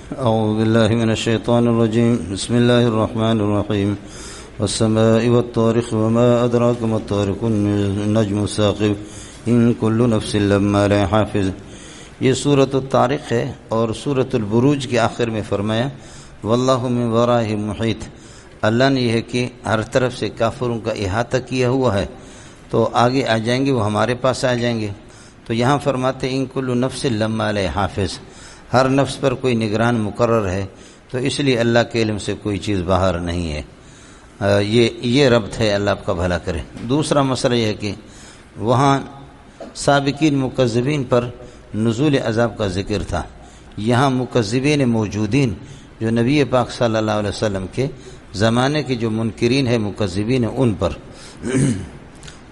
أعوذ بالله من الشيطان الرجيم. بسم الله الرحمن الرحيم. والسماء والطارق وما أدراك ما الطارق النجم الثاقب إن كل نفس لما عليها حافظ. یہ سورۃ الطارق ہے اور سورۃ البروج کے آخر میں فرمایا واللہ من ورائہم محیط. اللہ نے یہ ہے کہ ہر طرف سے کافروں کا احاطہ کیا ہوا ہے، تو آگے آ جائیں گے، وہ ہمارے پاس آ جائیں گے. تو یہاں فرماتے ان کل نفس لما علیہ حافظ، ہر نفس پر کوئی نگران مقرر ہے، تو اس لیے اللہ کے علم سے کوئی چیز باہر نہیں ہے. یہ ربط ہے، اللہ آپ کا بھلا کرے. دوسرا مسئلہ یہ ہے کہ وہاں سابقین مکذبین پر نزول عذاب کا ذکر تھا، یہاں مکذبین موجودین جو نبی پاک صلی اللہ علیہ وسلم کے زمانے کے جو منکرین ہیں، مکذبین ہیں، ان پر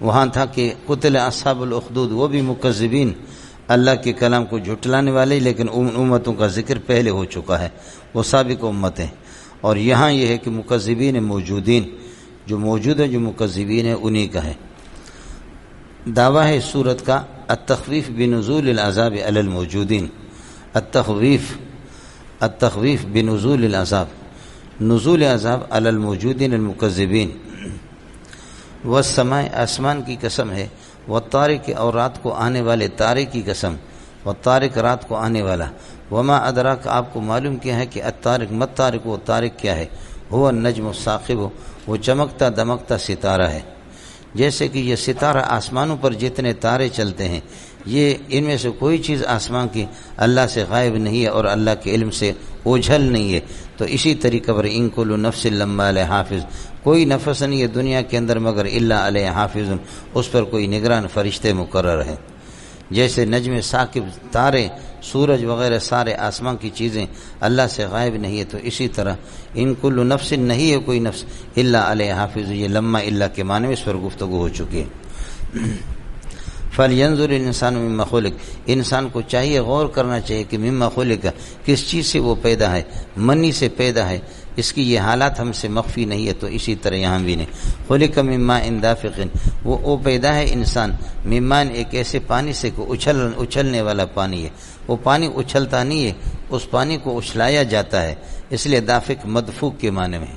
وہاں تھا کہ قتل اصحاب الاخدود، وہ بھی مکذبین، اللہ کے کلام کو جھٹلانے والے، لیکن ان امتوں کا ذکر پہلے ہو چکا ہے، وہ سابق امتیں. اور یہاں یہ ہے کہ مکذبین موجودین، جو موجود ہیں، جو مکذبین ہیں، انہی کا ہے. دعویٰ ہے سورت کا التخویف بنزول العذاب علی الموجودین. التخویف بنزول العذاب، نزول عذاب علی الموجودین المکذبین. والسماء، آسمان کی قسم ہے، والطارق، اور رات کو آنے والے تارے کی قسم، والطارق، رات کو آنے والا. وما ادراک، آپ کو معلوم کیا ہے کہ الطارق، مت طارق، وہ طارق کیا ہے؟ هو النجم الثاقب، وہ چمکتا دمکتا ستارہ ہے. جیسے کہ یہ ستارہ آسمانوں پر جتنے تارے چلتے ہیں، یہ ان میں سے کوئی چیز آسمان کی اللہ سے غائب نہیں ہے اور اللہ کے علم سے اوجھل نہیں ہے. تو اسی طریقے پر ان کل نفس لما علیہ حافظ، کوئی نفس نہیں ہے دنیا کے اندر مگر الا علیہ حافظ، اس پر کوئی نگران فرشتے مقرر ہیں. جیسے نجم ثاقب، تارے، سورج وغیرہ سارے آسمان کی چیزیں اللہ سے غائب نہیں ہے، تو اسی طرح ان کل نفس نہیں ہے کوئی نفس الا علیہ حافظ. یہ لما الا کے معنی میں اس پر گفتگو ہو چکی ہے. فَلْيَنْظُرِ الْإِنسَانُ مِمَّا خُلِقَ، انسان کو چاہیے، غور کرنا چاہیے کہ مما خلق، کس چیز سے وہ پیدا ہے، منی سے پیدا ہے. اس کی یہ حالات ہم سے مخفی نہیں ہے، تو اسی طرح یہاں بھی نہیں. خلق من ماء دافق، وہ پیدا ہے انسان ممان، ایک ایسے پانی سے کہ اچھلنے والا پانی ہے. وہ پانی اچھلتا نہیں ہے، اس پانی کو اچھلایا جاتا ہے، اس لیے دافق مدفوق کے معنی میں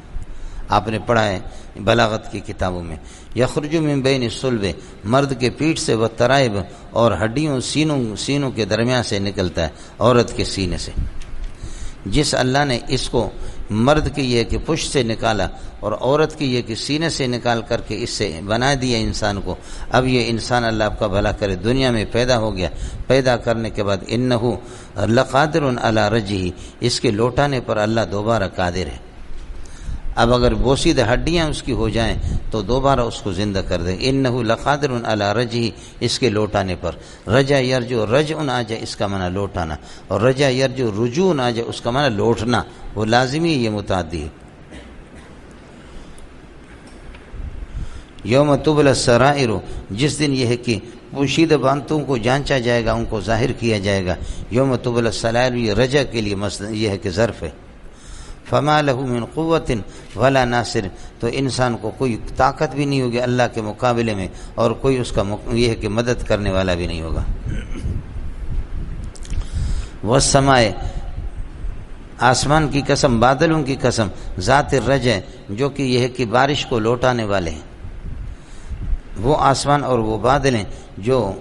آپ نے پڑھا ہے بلاغت کی کتابوں میں. یخرج من بین الصلب، مرد کے پیٹھ سے، وہ ترائب، اور ہڈیوں سینوں کے درمیان سے نکلتا ہے، عورت کے سینے سے. جس اللہ نے اس کو مرد کی یہ کہ پشت سے نکالا اور عورت کی یہ کہ سینے سے نکال کر کے اس سے بنا دیا انسان کو، اب یہ انسان اللہ آپ کا بھلا کرے دنیا میں پیدا ہو گیا. پیدا کرنے کے بعد انہ لقادر علی رجعہ، اس کے لوٹانے پر اللہ دوبارہ قادر ہے. اب اگر بوسیدہ ہڈیاں اس کی ہو جائیں تو دوبارہ اس کو زندہ کر دیں. انہ لقادر علی رجعہ، اس کے لوٹانے پر. رجع یرجع، رجع آ جائے اس کا معنی لوٹانا، اور رجع یرجع رجوع آ جائے اس کا معنی لوٹنا، وہ لازمی، یہ متعدی ہے. یوم تبلی السرائر، جس دن یہ ہے کہ پوشیدہ باتوں کو جانچا جائے گا، ان کو ظاہر کیا جائے گا. یوم تبلی السرائر، یہ رجع کے لیے یہ ہے کہ ظرف ہے. فما له من قوت ولا ناصر، تو انسان کو کوئی طاقت بھی نہیں ہوگی اللہ کے مقابلے میں، اور کوئی اس کا یہ ہے کہ مدد کرنے والا بھی نہیں ہوگا. والسماء، آسمان کی قسم، بادلوں کی قسم، ذات الرجع، جو کہ یہ ہے کہ بارش کو لوٹانے والے ہیں. وہ آسمان اور وہ بادل ہیں جو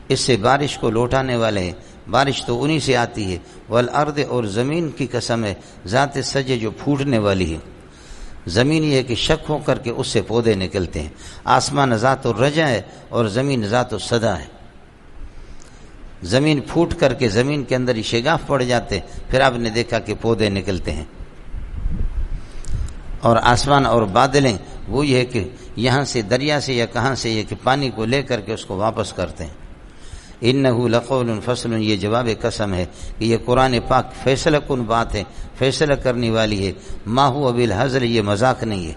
اس سے بارش کو لوٹانے والے ہیں، بارش تو انہی سے آتی ہے. والارض، اور زمین کی قسم ہے، ذات سجے، جو پھوٹنے والی ہے. زمین یہ ہے کہ شک ہو کر کے اس سے پودے نکلتے ہیں. آسمان ذات الرجع ہے اور زمین ذات الصدا ہے. زمین پھوٹ کر کے زمین کے اندر ہی شگاف پڑ جاتے، پھر آپ نے دیکھا کہ پودے نکلتے ہیں. اور آسمان اور بادلیں وہ یہ ہے کہ یہاں سے دریا سے یا کہاں سے یہ کہ پانی کو لے کر کے اس کو واپس کرتے ہیں. انہ لقول فصل، یہ جواب قسم ہے کہ یہ قرآن پاک فیصلہ کن بات ہے، فیصلہ کرنے والی ہے. ما هو بالہزل، یہ مذاق نہیں ہے.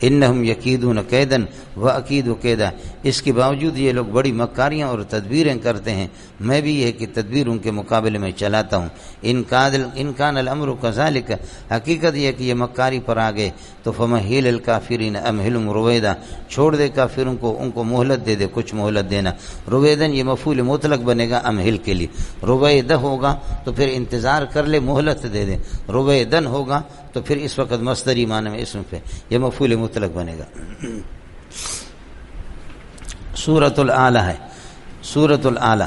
انہم یکیدون کیدن واکید کیدا، اس کے باوجود یہ لوگ بڑی مکاریاں اور تدبیریں کرتے ہیں، میں بھی یہ کہ تدبیروں کے مقابلے میں چلاتا ہوں۔ ان کان الامر کذالک، حقیقت یہ کہ یہ مکاری پر آ گئے تو فمہل الکافرین امہلہم رویدا، چھوڑ دے کافروں کو، ان کو مہلت دے دے، کچھ مہلت دینا۔ رویدن یہ مفعول مطلق بنے گا امہل کے لیے، رویدہ ہوگا تو پھر انتظار کر لے، مہلت دے دے، رویدن ہوگا تو پھر اس وقت مصدری معنی میں اسم پہ یہ مفعول مطلق بنے گا۔ سورۃ الاعلی ہے، سورۃ الاعلی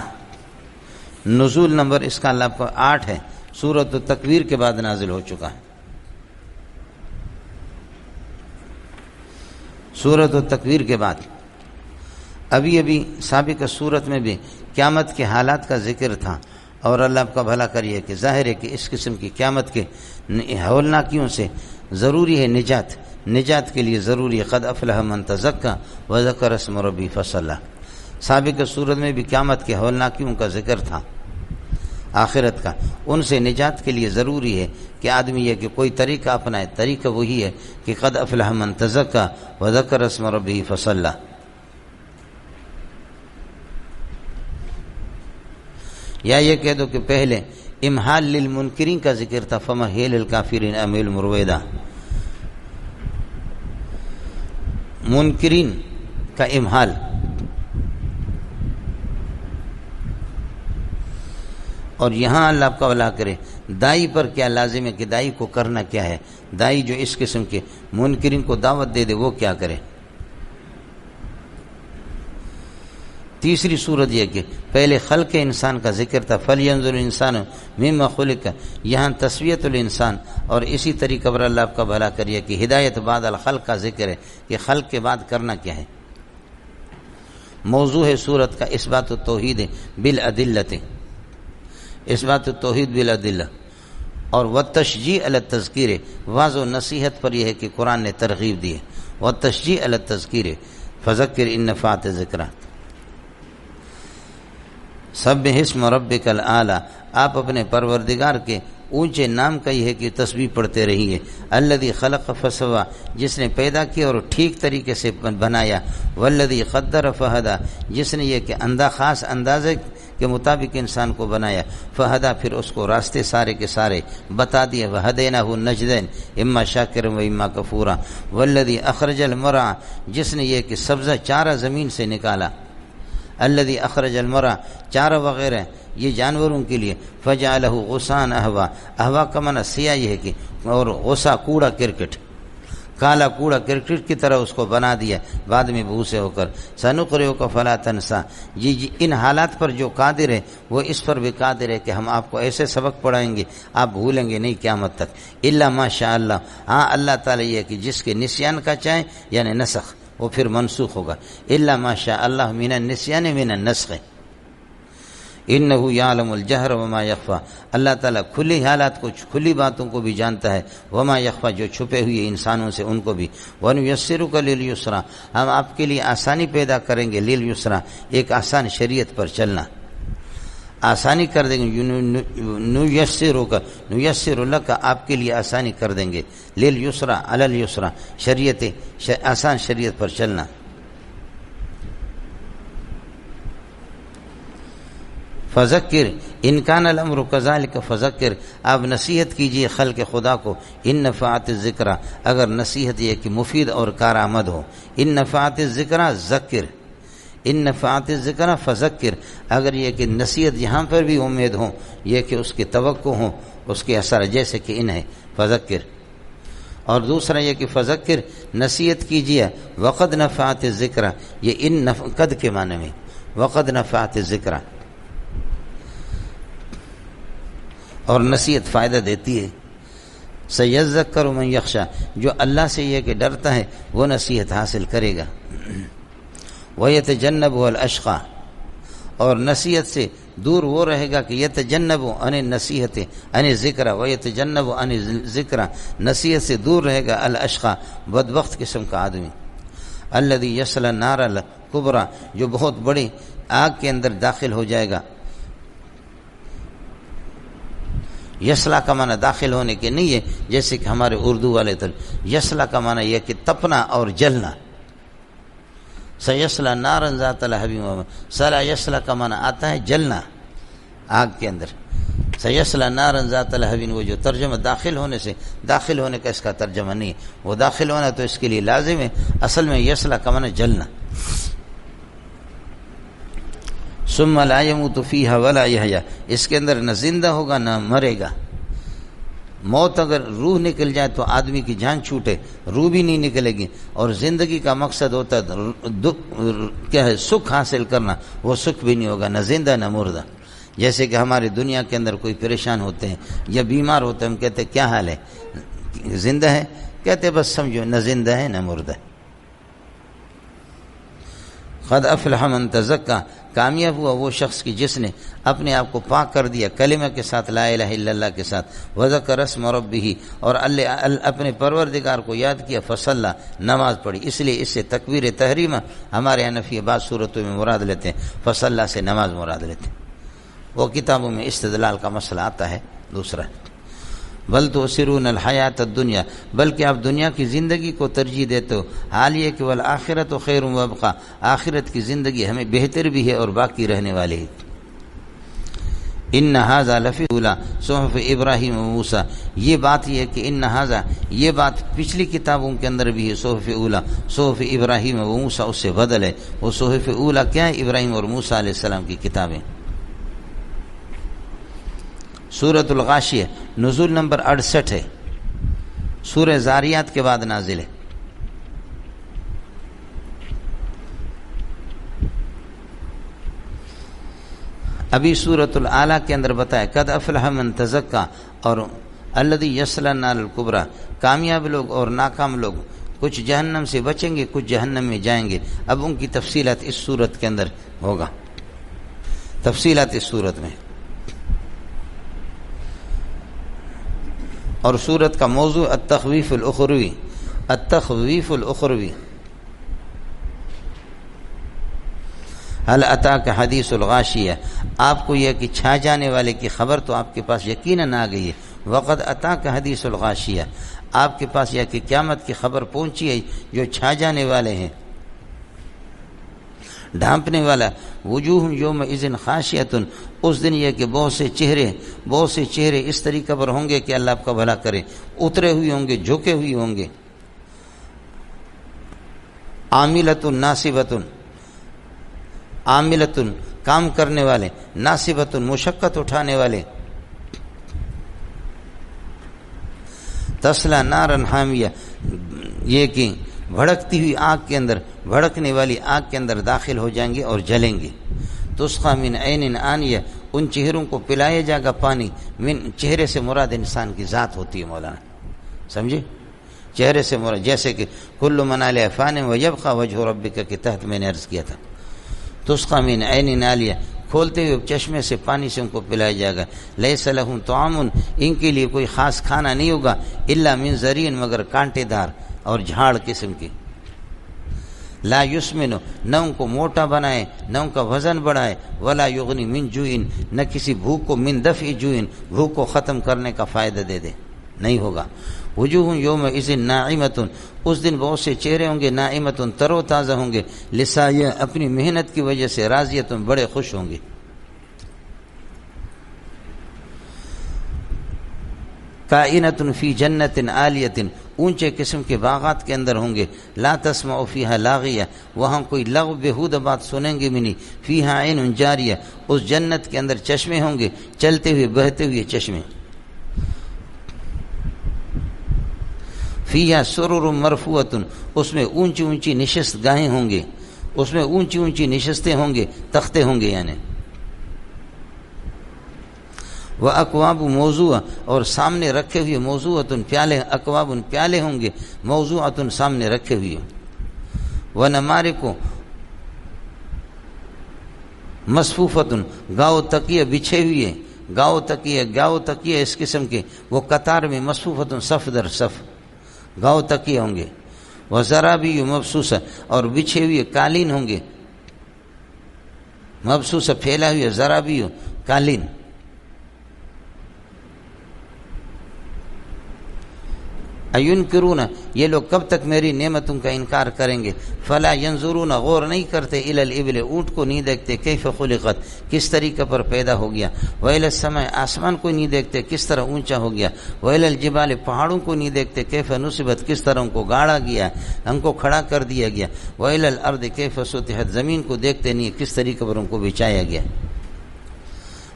نزول نمبر اس کا اللہ کو 8 ہے، سورۃ التکویر کے بعد نازل ہو چکا ہے۔ سورۃ التکویر کے بعد ابھی سابقہ سورت میں بھی قیامت کے حالات کا ذکر تھا، اور اللہ آپ کا بھلا کریے کہ ظاہر ہے کہ اس قسم کی قیامت کے ہولناکیوں سے ضروری ہے نجات کے لیے ضروری ہے قد افلح من تزکا وذکر اسم ربی فصلی۔ سابقہ سورت میں بھی قیامت کے ہولناکیوں کا ذکر تھا، آخرت کا، ان سے نجات کے لیے ضروری ہے کہ آدمی یہ کہ کوئی طریقہ اپنائے، طریقہ وہی ہے کہ قد افلح من تزکا وذکر اسم ربی فصلی۔ یا یہ کہہ دو کہ پہلے امحال للمنکرین کا ذکر تھا، فمہل الکافرین امہلہم رویدا، منکرین کا امحال، اور یہاں اللہ آپ کا بھلا کرے دائی پر کیا لازم ہے کہ دائی کو کرنا کیا ہے، دائی جو اس قسم کے منکرین کو دعوت دے دے وہ کیا کرے۔ تیسری صورت یہ کہ پہلے خلق انسان کا ذکر تھا، فَلْيَنْظُرِ الْإِنسَانُ مِمَّا خُلِقَ، یہاں تسویۃ الانسان، اور اسی طریقہ پر اللہ آپ کا بھلا کریے کہ ہدایت بعد الخلق کا ذکر ہے کہ خلق کے بعد کرنا کیا ہے۔ موضوع ہے صورت کا اثبات التوحید بالادلۃ، اثبات التوحید بالادلہ، اور والتشجیع علی التذکیر، واضح و نصیحت پر یہ ہے کہ قرآن نے ترغیب دی ہے، والتشجیع علی التذکیر فذکر ان نفعت الذکریٰ۔ سبح اسم ربک الاعلی، آپ اپنے پروردگار کے اونچے نام کا یہ ہے کہ تسبیح پڑھتے رہیے۔ الذی خلق فسوی، جس نے پیدا کیا اور ٹھیک طریقے سے بنایا۔ والذی قدر فہدی، جس نے یہ کہ خاص اندازے کے مطابق انسان کو بنایا۔ فہدا، پھر اس کو راستے سارے کے سارے بتا دیے۔ وہدیناہ النجدین اما شاکرا و اما کفورا۔ والذی اخرج المرعى، جس نے یہ کہ سبزہ چارہ زمین سے نکالا۔ الذی اخرج المرعى، چارہ وغیرہ یہ جانوروں کے لیے۔ فجعلہ غثاء احوا، احوا کا معنی سیاہ یہ ہے کہ، اور غصہ کوڑا کرکٹ، کالا کوڑا کرکٹ کی طرح اس کو بنا دیا بعد میں بھوسے ہو کر۔ سنقرئک فلا تنسى، یہ ان حالات پر جو قادر ہے وہ اس پر بھی قادر ہے کہ ہم آپ کو ایسے سبق پڑھائیں گے آپ بھولیں گے نہیں قیامت تک۔ الا ما شاء اللہ، ہاں اللہ تعالیٰ یہ کہ جس کے نسیان کا چاہیں یعنی نسخ، وہ پھر منسوخ ہوگا۔ الا ما شاء اللہ من النسیان من النسخ، انہ یعلم الجہر وما یخفی، اللہ تعالیٰ کھلی حالات کو، کھلی باتوں کو بھی جانتا ہے، وما یخفی جو چھپے ہوئے انسانوں سے ان کو بھی۔ ونیسرک للیسری، ہم آپ کے لیے آسانی پیدا کریں گے، للیسری ایک آسان شریعت پر چلنا، آسانی کر دیں گے۔ نیسرک، نیسر لک آپ کے لیے آسانی کر دیں گے، للیسری علی الیسری شریعت، آسان شریعت پر چلنا۔ فذکر ان کان الامر کذالک فذکر، آپ نصیحت کیجئے خلق خدا کو، ان نفعت الذکریٰ اگر نصیحت یہ کہ مفید اور کارآمد ہو۔ ان نفعت الذکریٰ ذکر، ان نفعت الذکریٰ فذکر، اگر یہ کہ نصیحت یہاں پر بھی امید ہو، یہ کہ اس کی توقع ہو، اس کے اثر جیسے کہ ان ہے فذکر۔ اور دوسرا یہ کہ فذکر نصیحت کیجئے، وقد نفعت الذکریٰ یہ ان قد کے معنی میں، وقد نفعت الذکریٰ، اور نصیحت فائدہ دیتی ہے۔ سیذکر من یخشی، جو اللہ سے یہ کہ ڈرتا ہے وہ نصیحت حاصل کرے گا۔ ویتجنبها الاشقی، اور نصیحت سے دور وہ رہے گا کہ یتجنب عن النصیحت عن الذکر، ویتجنب عن الذکر نصیحت سے دور رہے گا الاشقی بدبخت قسم کا آدمی۔ الذی یصلی النار الکبریٰ، جو بہت بڑی آگ کے اندر داخل ہو جائے گا۔ یسلا کا معنی داخل ہونے کے نہیں ہے جیسے کہ ہمارے اردو والے تو یسلا کا معنی یہ کہ تپنا اور جلنا. سیسلا نارن ذات لہب، سلا یسلا کا معنی آتا ہے جلنا آگ کے اندر. سیسلا نارن ذات لہب، وہ جو ترجمہ داخل ہونے کا اس کا ترجمہ نہیں ہے، وہ داخل ہونا تو اس کے لیے لازم ہے. اصل میں یسلا کا معنی جلنا. ثم لا يموت فيها ولا يحيا، اس کے اندر نہ زندہ ہوگا نہ مرے گا. موت اگر روح نکل جائے تو آدمی کی جان چھوٹے، روح بھی نہیں نکلے گی. اور زندگی کا مقصد ہوتا ہے کیا ہے؟ سکھ حاصل کرنا. وہ سکھ بھی نہیں ہوگا، نہ زندہ نہ مردہ. جیسے کہ ہماری دنیا کے اندر کوئی پریشان ہوتے ہیں یا بیمار ہوتے ہیں، ہم کہتے ہیں کیا حال ہے؟ زندہ ہے؟ کہتے بس سمجھو نہ زندہ ہے نہ مردہ. قد افلح من تزکا، کامیاب ہوا وہ شخص کی جس نے اپنے آپ کو پاک کر دیا کلمہ کے ساتھ، لا الہ الا اللہ کے ساتھ. وذکر اسم ربہ، اور اپنے پروردگار کو یاد کیا. فصلی، نماز پڑھی. اس لیے اس سے تکبیر تحریمہ ہمارے حنفی بعض صورتوں میں مراد لیتے ہیں، فصلی سے نماز مراد لیتے ہیں. وہ کتابوں میں استدلال کا مسئلہ آتا ہے. دوسرا، بل تؤثرون الحیات الدنیا، بلکہ آپ دنیا کی زندگی کو ترجیح دیتے ہو. حال یہ کہ والآخرۃ خیر وابقیٰ، آخرت کی زندگی ہمیں بہتر بھی ہے اور باقی رہنے والی ہے. ان ھذا لفی الاولی صحف ابراہیم و موسیٰ، یہ بات یہ ہے کہ ان ھذا، یہ بات پچھلی کتابوں کے اندر بھی ہے. صحف اولی، صحف ابراہیم و موسیٰ اس سے بدل ہے. وہ صحف اولی کیا ہے؟ ابراہیم اور موسیٰ علیہ السلام کی کتابیں. سورۃ الغاشیہ نزول نمبر 68 ہے، سورہ زاریات کے بعد نازل ہے. ابھی سورۃ الاعلیٰ کے اندر بتایا قد افلح من تزکا اور الذی یصلی النار الکبریٰ، کامیاب لوگ اور ناکام لوگ کچھ جہنم سے بچیں گے، کچھ جہنم میں جائیں گے. اب ان کی تفصیلات اس سورت کے اندر ہوگا، تفصیلات اس سورت میں. اور سورت کا موضوع التخویف الاخروی، التخویف الاخروی. هل اتاک حدیث الغاشیہ، آپ کو یہ کہ چھا جانے والے کی خبر تو آپ کے پاس یقیناً آ گئی ہے. وقد اتاک حدیث الغاشیہ، آپ کے پاس یہ کہ قیامت کی خبر پہنچی ہے جو چھا جانے والے ہیں، ڈھانپنے والا. وجوہ یومئذ خاشعۃ، اس دن یہ کہ بہت سے چہرے اس طریقے پر ہوں گے کہ اللہ آپ کا بھلا کرے، اترے ہوئے ہوں گے، جھکے ہوئے ہوں گے. عاملۃ ناصبۃ، عاملۃ کام کرنے والے، ناصبۃ مشقت اٹھانے والے. تصلی نارا حامیہ، یہ کہ بھڑکتی ہوئی آگ کے اندر، بھڑکنے والی آگ کے اندر داخل ہو جائیں گے اور جلیں گے. تسقی من عین آنیہ، ان چہروں کو پلایا جائے گا پانی. من، چہرے سے مراد انسان کی ذات ہوتی ہے مولانا، سمجھے؟ چہرے سے مراد جیسے کہ کل من علیہا فان ویبقی وجہ ربک کے تحت میں نے عرض کیا تھا. تسقی من عین آنیہ، کھولتے ہوئے چشمے سے پانی سے ان کو پلایا جائے گا. لیس لہم طعام، ان کے لیے کوئی خاص کھانا نہیں ہوگا. الا من ضریع، مگر کانٹے دار اور جھاڑ قسم کی. لا یسمن، نہ ان کو موٹا بنائے نہ ان کا وزن بڑھائے. ولا یغنی من جوع، نہ کسی بھوک کو من دفع جوع، بھوک کو ختم کرنے کا فائدہ دے دے، نہیں ہوگا. وجوہ یومئذ ناعمۃ، اس دن بہت سے چہرے ہوں گے، ناعمۃ تر و تازہ ہوں گے، لسعیہ، اپنی محنت کی وجہ سے، راضیۃ بڑے خوش ہوں گے. کائنۃ فی جنت عالیۃ، اونچے قسم کے باغات کے اندر ہوں گے. لا تسمع فیہا لاغیہ، وہاں کوئی لغو بےہودہ بات سنیں گے بھی نہیں. فیہا عین جاریہ، اس جنت کے اندر چشمے ہوں گے، چلتے ہوئے بہتے ہوئے چشمے. فیہا سرر مرفوعۃ، اس میں اونچی اونچی نشست گاہیں ہوں گے، اس میں اونچی اونچی نشستیں ہوں گے، تختے ہوں گے یعنی. وَأَكْوَابٌ موضوع، اور سامنے رکھے ہوئے موضوعۃ پیالے، اکواب پیالے ہوں گے، موضوعۃ سامنے رکھے ہوئے. وَنَمَارِقُ مصفوفۃ، گاؤ تکیے بچھے ہوئے، گاؤ تکیے اس قسم کے، وہ قطار میں، مصفوفۃ صف در صف، گاؤ تکیے ہوں گے. وَزَرَابِيُّ مبسوسہ، اور بچھے ہوئے قالین ہوں گے، مبسوسہ پھیلا ہوئے، زرابیو قالین. اینکرون، یہ لوگ کب تک میری نعمتوں کا انکار کریں گے؟ فلا ینظرون، غور نہیں کرتے، الی الابل، اونٹ کو نہیں دیکھتے، کیف خلقت، کس طریقے پر پیدا ہو گیا، والی السماء، آسمان کو نہیں دیکھتے کس طرح اونچا ہو گیا، والی الجبال، پہاڑوں کو نہیں دیکھتے، کیف نصبت، کس طرح ان کو گاڑا گیا، ان کو کھڑا کر دیا گیا، والی الارض کیف سطحت، زمین کو دیکھتے نہیں کس طریقے پر ان کو بچھایا گیا۔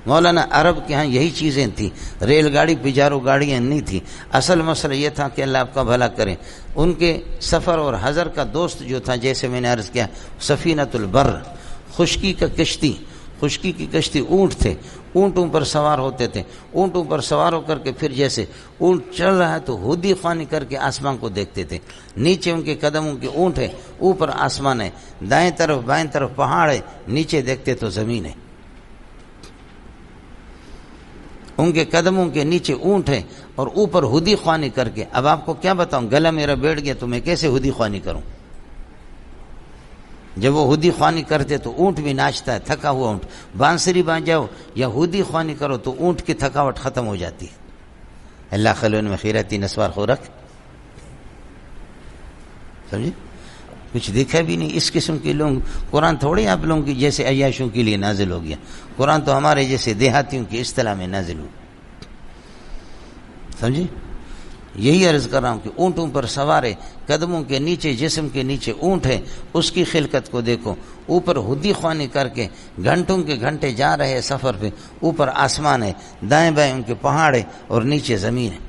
مولانا عرب کے ہاں یہی چیزیں تھیں، ریل گاڑی پجارو گاڑیاں نہیں تھیں۔ اصل مسئلہ یہ تھا کہ اللہ آپ کا بھلا کرے، ان کے سفر اور حضر کا دوست جو تھا، جیسے میں نے عرض کیا، سفینۃ البر، خشکی کا کشتی، خشکی کی کشتی اونٹ تھے، اونٹوں پر سوار ہوتے تھے، اونٹوں پر سوار ہو کر کے پھر جیسے اونٹ چل رہا ہے تو ہودی خوانی کر کے آسمان کو دیکھتے تھے، نیچے ان کے قدموں کے اونٹ ہے، اوپر آسمان ہے، دائیں طرف بائیں طرف پہاڑ ہے، نیچے دیکھتے تو زمین ہے، ان کے قدموں کے نیچے اونٹ ہے اور اوپر ہودی خوانی کر کے۔ اب آپ کو کیا بتاؤں، گلا میرا بیٹھ گیا تو میں کیسے ہودی خوانی کروں؟ جب وہ ہودی خوانی کرتے تو اونٹ بھی ناچتا ہے، تھکا ہوا اونٹ، بانسری بجاؤ یا ہودی خوانی کرو تو اونٹ کی تھکاوٹ ختم ہو جاتی ہے۔ اللہ خلون میں خیراتی نسوار خو رکھ، سمجھے؟ کچھ دیکھا بھی نہیں اس قسم کے لوگ۔ قرآن تھوڑے آپ لوگوں کی جیسے عیاشوں کے لیے نازل ہو گیا، قرآن تو ہمارے جیسے دیہاتیوں کی اصطلاح میں نازل ہو، سمجھے؟ یہی عرض کر رہا ہوں کہ اونٹوں پر سوار ہے، قدموں کے نیچے، جسم کے نیچے اونٹ ہے، اس کی خلقت کو دیکھو، اوپر ہودی خوانی کر کے گھنٹوں کے گھنٹے جا رہے سفر پہ، اوپر آسمان ہے، دائیں بائیں ان کے پہاڑ ہے اور نیچے زمین ہے۔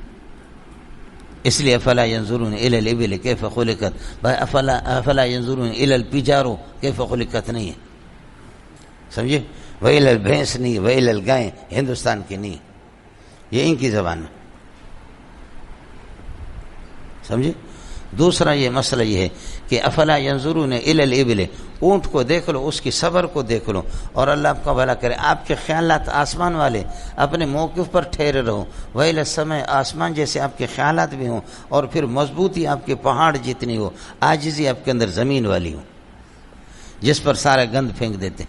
اس لیے افلا ينظرون الى الابل كيف خلقت، بھائی افلا ينظرون الى البجار كيف خلقت نہیں ہے، سمجھے؟ ویل البھینس نہیں، ویل الگائیں ہندوستان کی نہیں، یہ ان کی زبان میں، سمجھے؟ دوسرا یہ مسئلہ یہ ہے کہ افلا ينظرون الى الابل، اونٹ کو دیکھ لو، اس کی صبر کو دیکھ لو، اور اللہ آپ کا بھلا کرے۔ آپ کے خیالات آسمان والے، اپنے موقف پر ٹھہرے رہو، ویل السماء، آسمان جیسے آپ کے خیالات بھی ہوں، اور پھر مضبوطی آپ کے پہاڑ جتنی ہو، عاجزی آپ کے اندر زمین والی ہو، جس پر سارا گند پھینک دیتے۔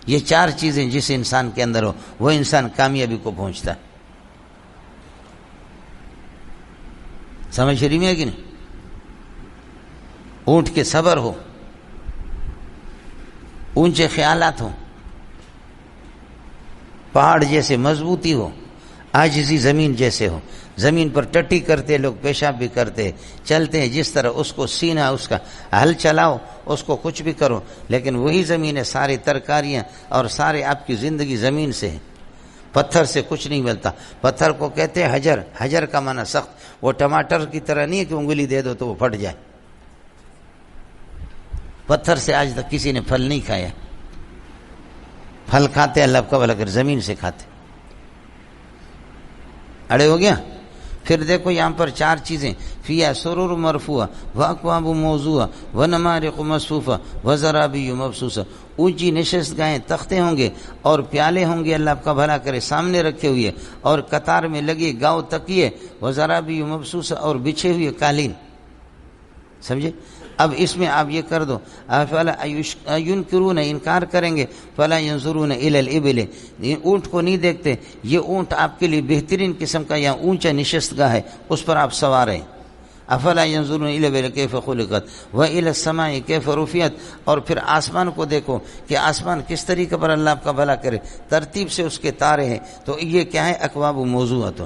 یہ چار چیزیں جس انسان کے اندر ہو وہ انسان کامیابی کو پہنچتا ہے۔ سمجھ رہی میں ہے کہ نہیں؟ اونٹ کے صبر ہو، اونچے خیالات ہو، پہاڑ جیسے مضبوطی ہو، عاجزی زمین جیسے ہو۔ زمین پر ٹٹی کرتے لوگ، پیشاب بھی کرتے، چلتے ہیں جس طرح، اس کو سینہ، اس کا ہل چلاؤ، اس کو کچھ بھی کرو، لیکن وہی زمین ہے، ساری ترکاریاں اور سارے آپ کی زندگی زمین سے ہے۔ پتھر سے کچھ نہیں ملتا۔ پتھر کو کہتے ہیں حجر، حجر کا معنی سخت، وہ ٹماٹر کی طرح نہیں ہے کہ انگلی دے دو تو وہ پھٹ جائے۔ پتھر سے آج تک کسی نے پھل نہیں کھایا، پھل کھاتے اللہ کا بھلا کر زمین سے کھاتے۔ اڑے ہو گیا؟ پھر دیکھو یہاں پر چار چیزیں، فیہا سرور مرفوعہ واکواب موضوعہ ونمارق مصفوفہ وزرابی مبثوثہ، اونچی نشست گاہیں، تختے ہوں گے اور پیالے ہوں گے، اللہ آپ کا بھلا کرے، سامنے رکھے ہوئے، اور قطار میں لگے گاؤ تکیے، وزرابی مبثوثہ، اور بچھے ہوئے قالین، سمجھے؟ اب اس میں آپ یہ کر دو، افلا ینکرون، انکار کریں گے، فلا ینظرون الی الابل، اونٹ کو نہیں دیکھتے، یہ اونٹ آپ کے لیے بہترین قسم کا یا اونچا نشست گاہ ہے، اس پر آپ سوار ہیں۔ افلا ینظرون الی الابل کیف خلقت والی السماء کیف رفعت، اور پھر آسمان کو دیکھو کہ آسمان کس طریقے پر اللہ آپ کا بھلا کرے ترتیب سے اس کے تارے ہیں، تو یہ کیا ہے؟ اکواب موضوعۃ،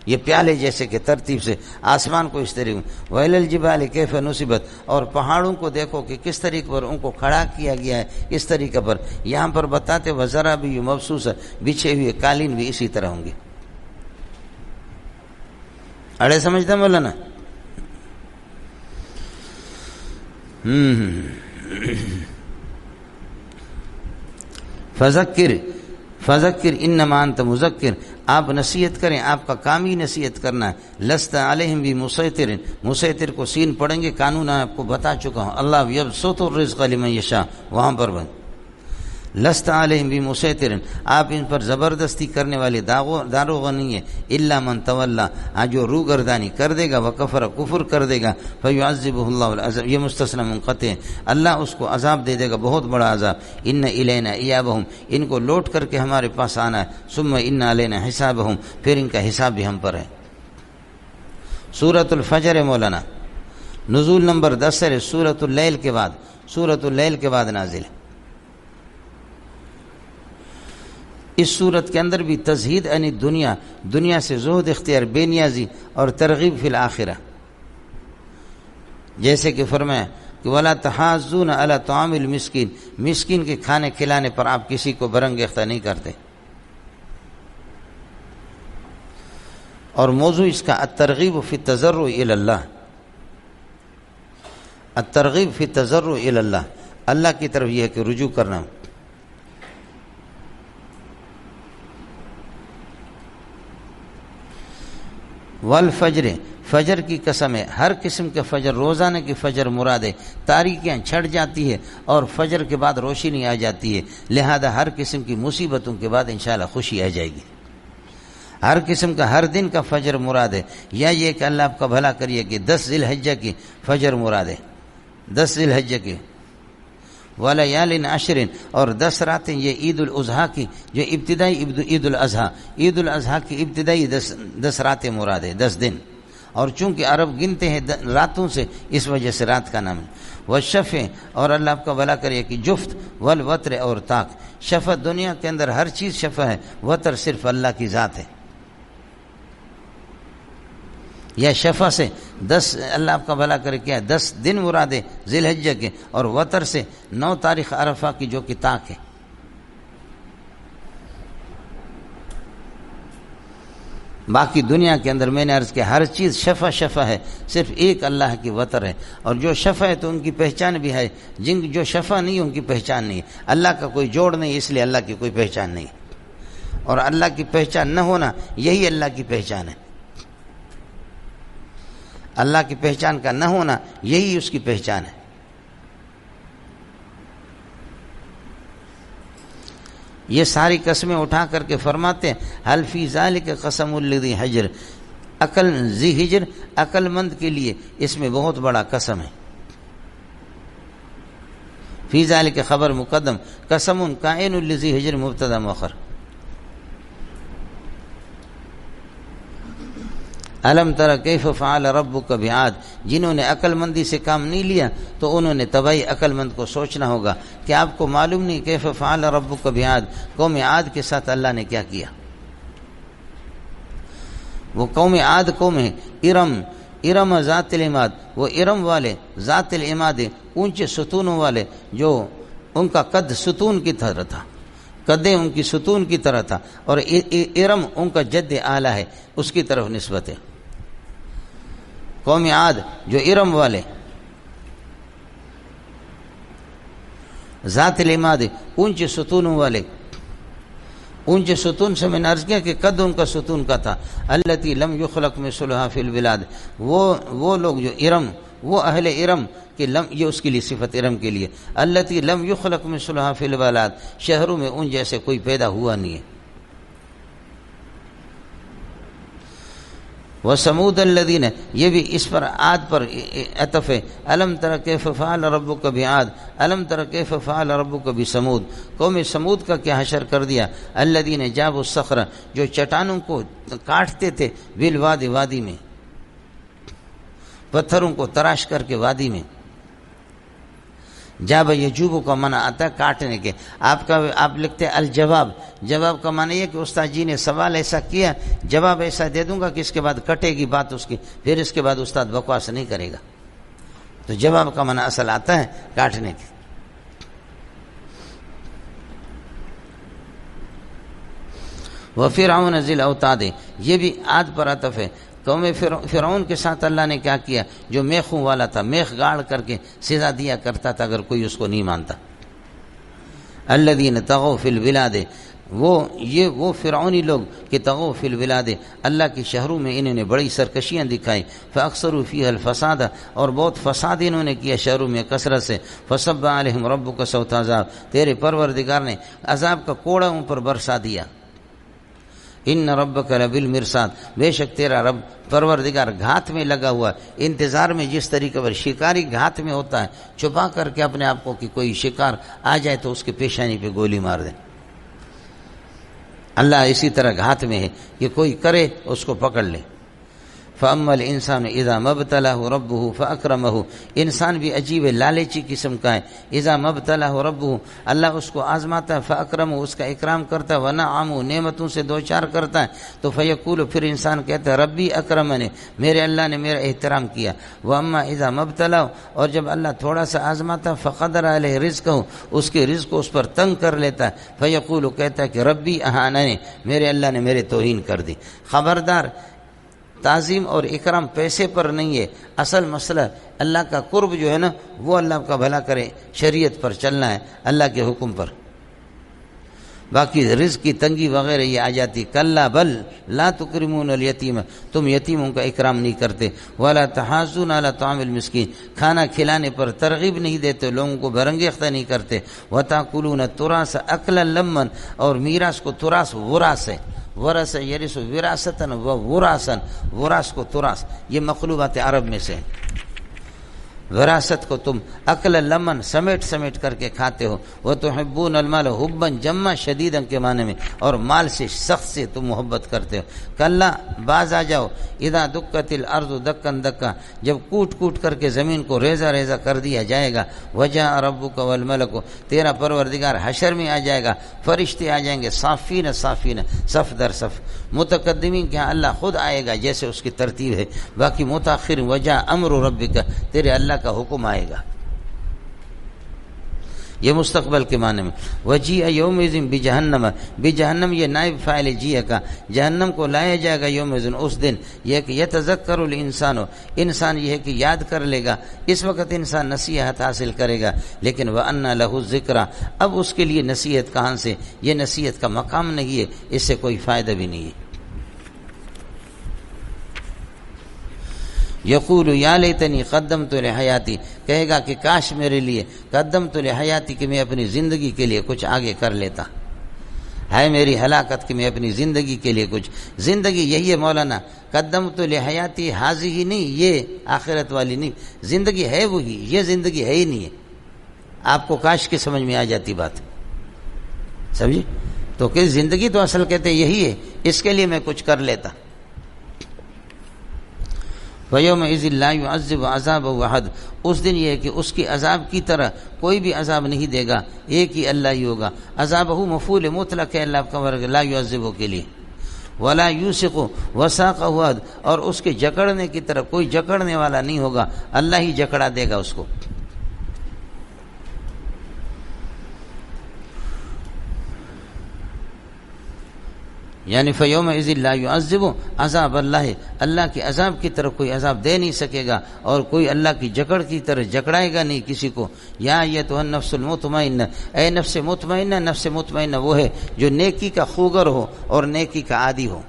یہ پیالے جیسے کہ ترتیب سے آسمان کو اس طریقے، ویل الجبال کیف نصبت، اور پہاڑوں کو دیکھو کہ کس طریقے پر ان کو کھڑا کیا گیا ہے، اس طریقے پر یہاں پر بتاتے، وزرابی مبثوثہ، بچھے ہوئے قالین بھی اسی طرح ہوں گے۔ اڑے سمجھتا مولانا؟ فذکر انما انت مذکر، آپ نصیحت کریں، آپ کا کام ہی نصیحت کرنا ہے۔ لست علیہم بمسیطر، مسیطر کو سین پڑھیں گے، قانون آپ کو بتا چکا ہوں، اللہ یبسط الرزق لمن یشاء، وہاں پر بند لست علیہم بمسیطر، آپ ان پر زبردستی کرنے والے داروغ نہیں ہے، الا من تولی، جو روگردانی کر دے گا، وکفر، کفر کر دے گا، فیعذبہ اللہ العذاب، یہ مستثنی منقطع ہے، اللہ اس کو عذاب دے دے گا، بہت بڑا عذاب۔ ان الینا ایابہم، ان کو لوٹ کر کے ہمارے پاس آنا ہے، ثم ان علینا حسابہم، پھر ان کا حساب بھی ہم پر ہے۔ سورۃ الفجر ہے مولانا، نزول نمبر 10 ہے، سورۃ اللیل کے بعد، سورۃ اللیل کے بعد نازل ہے۔ اس صورت کے اندر بھی تزہید یعنی دنیا سے زہد اختیار، بے نیازی اور ترغیب فی الآخرہ، جیسے کہ فرمایا کہ وَلَا تَحَاضُّونَ عَلَىٰ طَعَامِ الْمِسْكِينِ، مسکین کے کھانے کھلانے پر آپ کسی کو برانگیختہ نہیں کرتے۔ اور موضوع اس کا الترغیب فی التضرع الی اللہ، الترغیب فی التضرع الی اللہ، اللہ کی طرف یہ ہے کہ رجوع کرنا۔ والفجر، فجر کی قسم ہے، ہر قسم کے فجر، روزانہ کی فجر مراد ہے، تاریکیاں چھٹ جاتی ہے اور فجر کے بعد روشنی آ جاتی ہے، لہذا ہر قسم کی مصیبتوں کے بعد انشاءاللہ خوشی آ جائے گی۔ ہر قسم کا ہر دن کا فجر مراد ہے، یا یہ کہ اللہ آپ کا بھلا کریے کہ 10 ذی الحجہ کی فجر مراد ہے، 10 ذی الحجہ کی، وَلَيَالٍ عَشْرٍ، اور 10 راتیں یہ عید الاضحیٰ کی جو ابتدائی عید الاضحیٰ، عید الاضحیٰ کی ابتدائی 10 راتیں مراد ہے، 10 دن، اور چونکہ عرب گنتے ہیں راتوں سے اس وجہ سے رات کا نام ہے۔ والشفع، اور اللہ آپ کا بھلا کرے کہ جفت، والوتر، اور طاق۔ شفع دنیا کے اندر ہر چیز شفع ہے، وتر صرف اللہ کی ذات ہے۔ یا شفع سے 10 اللہ آپ کا بھلا کرے کیا 10 دن مراد ہے ذی الحجہ کے، اور وتر سے 9 تاریخ عرفہ کی جو کہ طاق ہے۔ باقی دنیا کے اندر میں نے عرض کیا ہر چیز شفع ہے، صرف ایک اللہ کی وتر ہے، اور جو شفع ہے تو ان کی پہچان بھی ہے، جن جو شفع نہیں ان کی پہچان نہیں ہے۔ اللہ کا کوئی جوڑ نہیں، اس لیے اللہ کی کوئی پہچان نہیں، اور اللہ کی پہچان نہ ہونا یہی اللہ کی پہچان ہے۔ اللہ کی پہچان کا نہ ہونا یہی اس کی پہچان ہے۔ یہ ساری قسمیں اٹھا کر کے فرماتے ہیں حل فی ذالک قسم الذی حجر، ذی حجر عقل مند کے لیے اس میں بہت بڑا قسم ہے۔ فی ذالک خبر مقدم، قسم کائن الذی حجر مبتدا مؤخر۔ الم تر کیف فعل ربک بعاد، جنہوں نے عقل مندی سے کام نہیں لیا تو انہوں نے تباہی عقل مند کو سوچنا ہوگا کہ آپ کو معلوم نہیں کیف فعل ربک بعاد، قوم عاد کے ساتھ اللہ نے کیا کیا۔ وہ قوم عاد قوم ہے ارم ذات العماد، وہ ارم والے ذات العماد، اونچے ستونوں والے، جو ان کا قد ستون کی طرح تھا، قدیں ان کی ستون کی طرح تھا، اور ارم ان کا جد اعلیٰ ہے، اس کی طرف نسبت ہے۔ قوم عاد جو ارم والے ذات العماد، اونچے ستونوں والے، اونچے ستون سے میں نے عرض کیا کہ قد ان کا ستون کا تھا، التی لم یخلق مثلها فی البلاد، وہ لوگ جو ارم، وہ اہل ارم کہ یہ اس کے لیے صفت ارم کے لیے، التی لم یخلق مثلها فی البلاد، شہروں میں ان جیسے کوئی پیدا ہوا نہیں ہے۔ وثمود الذین، یہ بھی اس پر عاد پر عطف ہے، الم تر کیف فعل ربک بعاد، الم تر کیف فعل ربک بثمود، قوم ثمود کا کیا حشر کر دیا، الذین جابوا الصخر، جو چٹانوں کو کاٹتے تھے، بالوادی، وادی میں، پتھروں کو تراش کر کے وادی میں۔ جاب یجوب کا معنی آتا ہے کاٹنے کے، آپ لکھتے ہیں الجواب، جواب کا معنی یہ کہ استاد جی نے سوال ایسا کیا، جواب ایسا دے دوں گا کہ اس کے بعد کٹے گی بات اس کی، پھر اس کے بعد استاد بکواس نہیں کرے گا، تو جواب کا معنی اصل آتا ہے کاٹنے کے۔ وفرعون ذی الاوتاد، یہ بھی عاد پر عطف ہے، قوم فرعون کے ساتھ اللہ نے کیا کیا، جو میخوں والا تھا، میخ گاڑ کر کے سزا دیا کرتا تھا اگر کوئی اس کو نہیں مانتا۔ الذین طغوا فی البلاد، وہ فرعونی لوگ کہ طغوا فی البلاد، اللہ کے شہروں میں انہوں نے بڑی سرکشیاں دکھائی، فاکثروا فیہا الفساد، اور بہت فساد انہوں نے کیا شہروں میں کثرت سے، فصب علیہم ربک صوت عذاب، تیرے پروردگار نے عذاب کا کوڑا ان پر برسا دیا۔ ان ربک لبالمرصاد، بے شک تیرا رب پروردگار گھات میں لگا ہوا، انتظار میں، جس طریقے پر شکاری گھات میں ہوتا ہے، چھپا کر کے اپنے آپ کو کہ کوئی شکار آ جائے تو اس کے پیشانی پہ گولی مار دے، اللہ اسی طرح گھات میں ہے کہ کوئی کرے اس کو پکڑ لے۔ فَأَمَّا الْإِنسَانُ إِذَا مَا ابْتَلَاهُ رَبُّهُ فَأَكْرَمَهُ، انسان بھی عجیب ہے، لالچی قسم کا ہے۔ اذا ما ابتلاه ربه، اللہ اس کو آزماتا ہے، فاکرمہ، اس کا اکرام کرتا ہے، ونعمہ، نعمتوں سے دوچار کرتا ہے، تو فیقول، پھر انسان کہتا ہے ربی اکرمنی، میرے اللہ نے میرا احترام کیا۔ واما اذا ما ابتلاه، اور جب اللہ تھوڑا سا آزماتا ہے، فقدر علیہ رزقہ، اس کے رزق کو اس پر تنگ کر لیتا ہے، فیقول، کہتا ہے کہ ربی اہاننی، میرے اللہ نے میرے توہین کر دی۔ خبردار، تعظیم اور اکرام پیسے پر نہیں ہے، اصل مسئلہ اللہ کا قرب جو ہے نا، وہ اللہ کا بھلا کرے، شریعت پر چلنا ہے، اللہ کے حکم پر۔ باقی رزق کی تنگی وغیرہ یہ آ جاتی۔ کلا بل لا تکرمون الیتیم، تم یتیموں کا اکرام نہیں کرتے، ولا تحاضون علی طعام المسکین، کھانا کھلانے پر ترغیب نہیں دیتے، لوگوں کو برانگیختہ نہیں کرتے، وتاکلون التراث اکلا لما، اور میراث کو تراث وراث ہے، ورث یرث وراثتاً و وراثاً، وراث کو تراث، یہ مقلوبات عرب میں سے ہے۔ وراثت کو تم اکل لمن، سمیٹ سمیٹ کر کے کھاتے ہو، وتحبون المال حبا جما شدیدا کے معنی میں، اور مال سے سخت سے تم محبت کرتے ہو۔ کلا، باز آ جاؤ، اذا دکت الارض دکا دکا، جب کوٹ کوٹ کر کے زمین کو ریزہ ریزہ کر دیا جائے گا، وجاء ربک والملک، تیرا پروردگار حشر میں آ جائے گا، فرشتے آ جائیں گے، صافین صافین، صف در صف۔ متقدمین کہ اللہ خود آئے گا جیسے اس کی ترتیب ہے، باقی متاخر وجاء امر ربک، تیرے اللہ کا حکم آئے گا، یہ مستقبل کے معنی میں۔ وجیء یومئذ بجہنم، بجہنم یہ نائب فاعل جیء کا، جہنم کو لایا جائے گا یومئذ، اس دن، یہ کہ یتذکر الانسان، انسان یہ ہے کہ یاد کر لے گا، اس وقت انسان نصیحت حاصل کرے گا، لیکن وَأَنَّ لَهُ الذِّکْرَى، اب اس کے لیے نصیحت کہاں سے، یہ نصیحت کا مقام نہیں ہے، اس سے کوئی فائدہ بھی نہیں ہے۔ یقول یا لیتنی قدمت لحیاتی، کہے گا کہ کاش میرے لیے قدمت لحیاتی، کہ میں اپنی زندگی کے لیے کچھ آگے کر لیتا، ہے میری ہلاکت کہ میں اپنی زندگی کے لیے کچھ، زندگی یہی ہے مولانا، قدمت لحیاتی حاضی ہی نہیں، یہ آخرت والی نہیں، زندگی ہے وہی، یہ زندگی ہے ہی نہیں ہے۔ آپ کو کاش کی سمجھ میں آ جاتی بات، سمجھے؟ تو کہ زندگی تو اصل کہتے یہی ہے، اس کے لیے میں کچھ کر لیتا۔ وَيَوْمَئِذٍ لَا يُعَذِّبُ عَذَابَهُ أَحَدٌ، اس دن یہ ہے کہ اس کی عذاب کی طرح کوئی بھی عذاب نہیں دے گا، ایک ہی اللہ ہی ہوگا۔ عذابہ مفعول مطلق ہے اللہ کا ورگ، لا يعذبه کے لیے۔ وَلَا يُوثِقُ وَثَاقَهُ أَحَدٌ، اور اس کے جکڑنے کی طرح کوئی جکڑنے والا نہیں ہوگا، اللہ ہی جکڑا دے گا اس کو۔ یعنی فَيَوْمَئِذٍ لَا يُعَذِّبُ عذاب اللہ، اللہ کے عذاب کی طرف کوئی عذاب دے نہیں سکے گا، اور کوئی اللہ کی جکڑ کی طرح جکڑائے گا نہیں کسی کو۔ یا ایتھا النفس المطمئنہ، اے نفس مطمئنہ، نفس مطمئنہ وہ ہے جو نیکی کا خوگر ہو اور نیکی کا عادی ہو،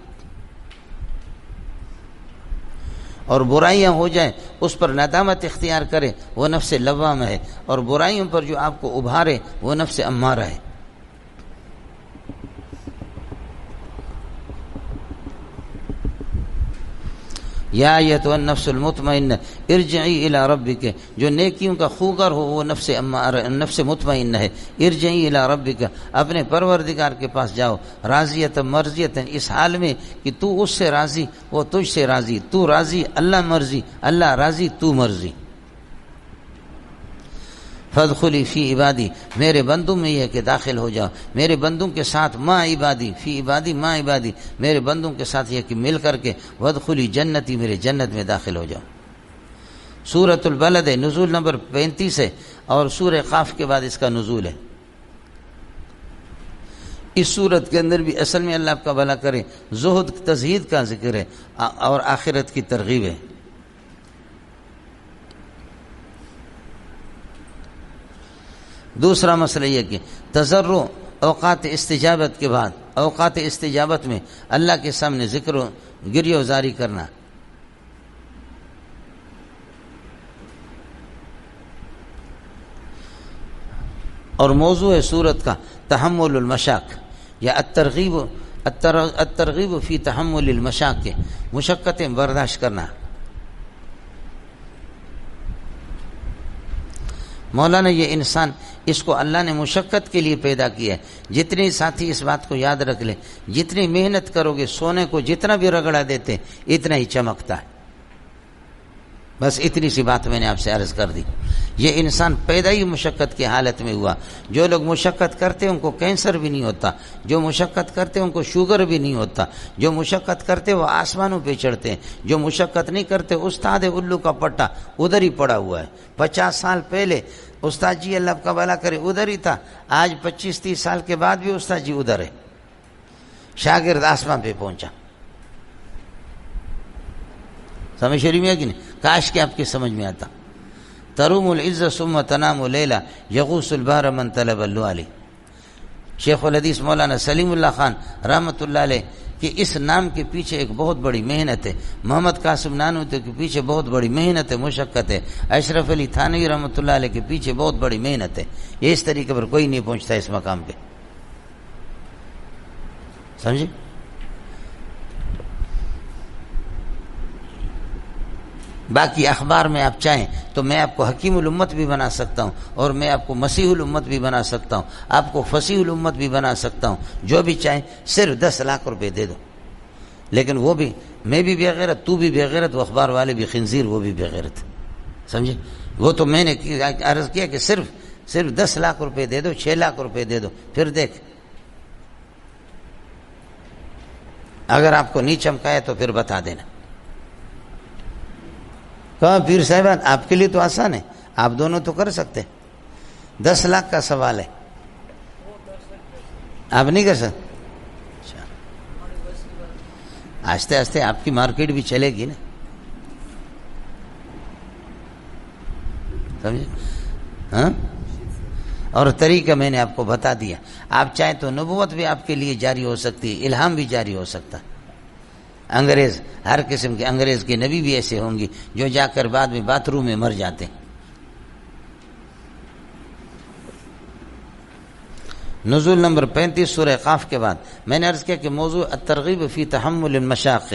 اور برائیاں ہو جائیں اس پر ندامت اختیار کرے، وہ نفس لوامہ ہے، اور برائیوں پر جو آپ کو ابھارے وہ نفس امارہ ہے۔ یا ایتھا النفس المطمئنہ ارجعی الی ربک، جو نیکیوں کا خوگر ہو وہ نفس مطمئنہ ہے۔ ارجعی الی ربک، اپنے پروردگار کے پاس جاؤ، راضیۃ مرضیۃ، اس حال میں کہ تو اس سے راضی، وہ تجھ سے راضی، تو راضی اللہ مرضی، اللہ راضی تو مرضی۔ فادخلی فی عبادی، میرے بندوں میں یہ کہ داخل ہو جاؤ، میرے بندوں کے ساتھ، ما عبادی فی عبادی ما عبادی، میرے بندوں کے ساتھ یہ کہ مل کر کے، وادخلی جنتی، میرے جنت میں داخل ہو جاؤ۔ سورۃ البلد ہے، نزول نمبر 35 ہے، اور سورہ قاف کے بعد اس کا نزول ہے۔ اس صورت کے اندر بھی اصل میں اللہ آپ کا بھلا کرے زہد تزہید کا ذکر ہے اور آخرت کی ترغیب ہے۔ دوسرا مسئلہ یہ کہ تضرع اوقات استجابت کے بعد، اوقات استجابت میں اللہ کے سامنے ذکر و گریہ وزاری کرنا، اور موضوع ہے سورت کا تحمل المشاق، یا الترغیب فی تحمل المشاق، کے مشقتیں برداشت کرنا۔ مولانا یہ انسان، اس کو اللہ نے مشقت کے لیے پیدا کیا ہے۔ جتنے ساتھی اس بات کو یاد رکھ لیں، جتنی محنت کرو گے، سونے کو جتنا بھی رگڑا دیتے اتنا ہی چمکتا ہے۔ بس اتنی سی بات میں نے آپ سے عرض کر دی. یہ انسان پیدا ہی مشقت کی حالت میں ہوا. جو لوگ مشقت کرتے ہیں ان کو کینسر بھی نہیں ہوتا, جو مشقت کرتے ہیں ان کو شوگر بھی نہیں ہوتا, جو مشقت کرتے وہ آسمانوں پہ چڑھتے ہیں, جو مشقت نہیں کرتے استاد الو کا پٹا ادھر ہی پڑا ہوا ہے. 50 سال پہلے استاد جی اللہ کا بھلا کرے ادھر ہی تھا, آج 25-30 سال کے بعد بھی استاد جی ادھر ہے, شاگرد آسمان پہ پہنچا. سمجھ شریف ہے کہ نہیں؟ کاش کہ آپ کی سمجھ میں آتا. تروم العز ثم تنام لیلا یغوث البحر من طلب العلی. شیخ الحدیث مولانا سلیم اللہ خان رحمۃ اللہ علیہ کہ اس نام کے پیچھے ایک بہت بڑی محنت ہے. محمد قاسم نانوتوی کے پیچھے بہت بڑی محنت ہے, مشقت ہے. اشرف علی تھانوی رحمۃ اللہ علیہ کے پیچھے بہت بڑی محنت ہے. یہ اس طریقے پر کوئی نہیں پہنچتا اس مقام پہ. سمجھے؟ باقی اخبار میں آپ چاہیں تو میں آپ کو حکیم الامت بھی بنا سکتا ہوں, اور میں آپ کو مسیح الامت بھی بنا سکتا ہوں, آپ کو فصیح الامت بھی بنا سکتا ہوں. جو بھی چاہیں صرف 10 لاکھ روپے دے دو. لیکن وہ بھی میں بھی بے غیرت, تو بھی بے غیرت, وہ اخبار والے بھی خنزیر, وہ بھی بے غیرت. سمجھے؟ وہ تو میں نے عرض کیا کہ صرف 10 لاکھ روپے دے دو, 6 لاکھ روپے دے دو, پھر دیکھ اگر آپ کو نہیں چمکایا تو پھر بتا دینا. کہا پیر صاحبان آپ کے لیے تو آسان ہے, آپ دونوں تو کر سکتے. 10 لاکھ کا سوال ہے, آپ نہیں کر سکتے. آہستہ آہستہ آپ کی مارکیٹ بھی چلے گی نا, سمجھے؟ ہاں, اور طریقہ میں نے آپ کو بتا دیا. آپ چاہیں تو نبوت بھی آپ کے لیے جاری ہو سکتی ہے, الہام بھی جاری ہو سکتا ہے. انگریز, ہر قسم کے انگریز کے نبی بھی ایسے ہوں گے جو جا کر بعد میں باتھ روم میں مر جاتے ہیں. نزول نمبر 35 سورہ قاف کے بعد میں نے عرض کیا کہ موضوع الترغیب فی تحمل المشاق.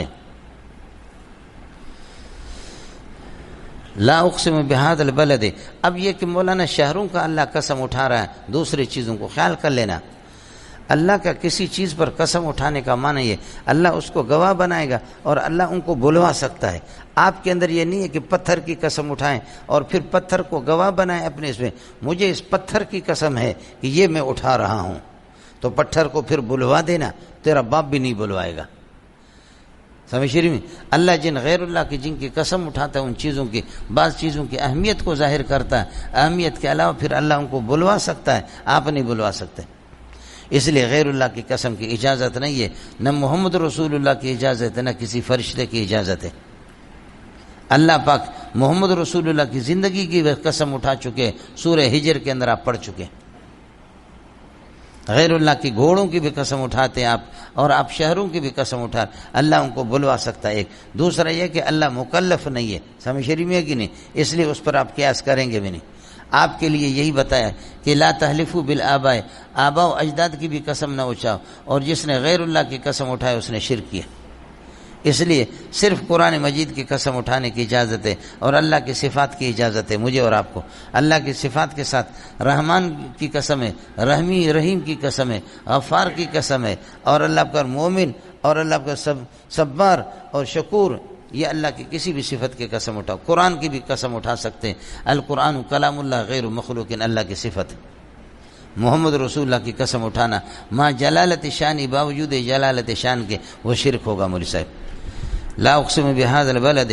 لا اقسم بہذا البلد. اب یہ کہ مولانا شہروں کا اللہ قسم اٹھا رہا ہے, دوسری چیزوں کو خیال کر لینا. اللہ کا کسی چیز پر قسم اٹھانے کا معنی یہ اللہ اس کو گواہ بنائے گا اور اللہ ان کو بلوا سکتا ہے. آپ کے اندر یہ نہیں ہے کہ پتھر کی قسم اٹھائیں اور پھر پتھر کو گواہ بنائیں اپنے اس میں. مجھے اس پتھر کی قسم ہے کہ یہ میں اٹھا رہا ہوں, تو پتھر کو پھر بلوا دینا, تیرا باپ بھی نہیں بلوائے گا. سمجھ رہی میں؟ اللہ جن غیر اللہ کی جن کی قسم اٹھاتا ہے ان چیزوں کی, بعض چیزوں کی اہمیت کو ظاہر کرتا ہے, اہمیت کے علاوہ پھر اللہ ان کو بلوا سکتا ہے, آپ نہیں بلوا سکتے. اس لیے غیر اللہ کی قسم کی اجازت نہیں ہے, نہ محمد رسول اللہ کی اجازت ہے, نہ کسی فرشتے کی اجازت ہے. اللہ پاک محمد رسول اللہ کی زندگی کی قسم اٹھا چکے, سورہ ہجر کے اندر آپ پڑھ چکے. غیر اللہ کی گھوڑوں کی بھی قسم اٹھاتے ہیں آپ, اور آپ شہروں کی بھی قسم اٹھا, اللہ ان کو بلوا سکتا ہے. ایک دوسرا یہ کہ اللہ مکلف نہیں ہے, سمجھ شریف میں کہ نہیں, اس لیے اس پر آپ قیاس کریں گے بھی نہیں. آپ کے لیے یہی بتایا کہ لا تحلفوا بالآباء, آبا و اجداد کی بھی قسم نہ اٹھاؤ, اور جس نے غیر اللہ کی قسم اٹھائے اس نے شرک کیا. اس لیے صرف قرآن مجید کی قسم اٹھانے کی اجازت ہے, اور اللہ کی صفات کی اجازت ہے مجھے اور آپ کو. اللہ کی صفات کے ساتھ رحمان کی قسم ہے, رحیم کی قسم ہے, غفار کی قسم ہے, اور اللہ پر مومن, اور اللہ پر صبار اور شکور, یہ اللہ کی کسی بھی صفت کی قسم اٹھاؤ. قرآن کی بھی قسم اٹھا سکتے ہیں, القرآن کلام اللہ غیر مخلوق, اللہ کی صفت. محمد رسول اللہ کی قسم اٹھانا ماں جلالت شان, باوجود جلالت شان کے, وہ شرک ہوگا مولوی صاحب. لا اقسم بہذا البلد,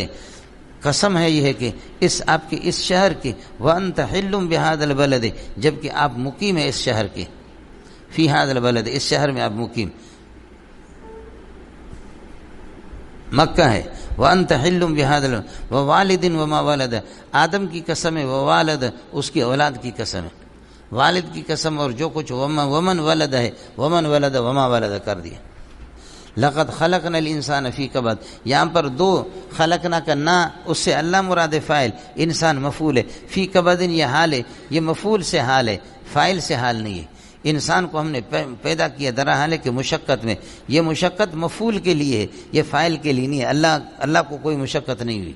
قسم ہے یہ ہے کہ اس آپ کے اس شہر کی, وانت حل بہذا البلد, جبکہ آپ مقیم ہیں اس شہر کے, فی ھذا البلد, اس شہر میں آپ مقیم, مکہ ہے. وانت حل بہذا البلد ووالد وما ولد, آدم کی قسم ہے, ووالد اس کی اولاد کی قسم ہے, والد کی قسم, اور جو کچھ ومن ولد ہے, ومن ولد وما ولد کر دیا. لقد خلقنا الانسان فی کبد, یہاں پر 2 خلقنا کا نا, اس سے اللہ مراد فاعل, انسان مفعول ہے. فی کبد یہ حال ہے, یہ مفعول سے حال ہے, فاعل سے حال نہیں ہے. انسان کو ہم نے پیدا کیا درا حال ہے کہ مشقت میں, یہ مشقت مفعول کے لیے ہے, یہ فاعل کے لیے نہیں ہے. اللہ کو کوئی مشقت نہیں ہوئی.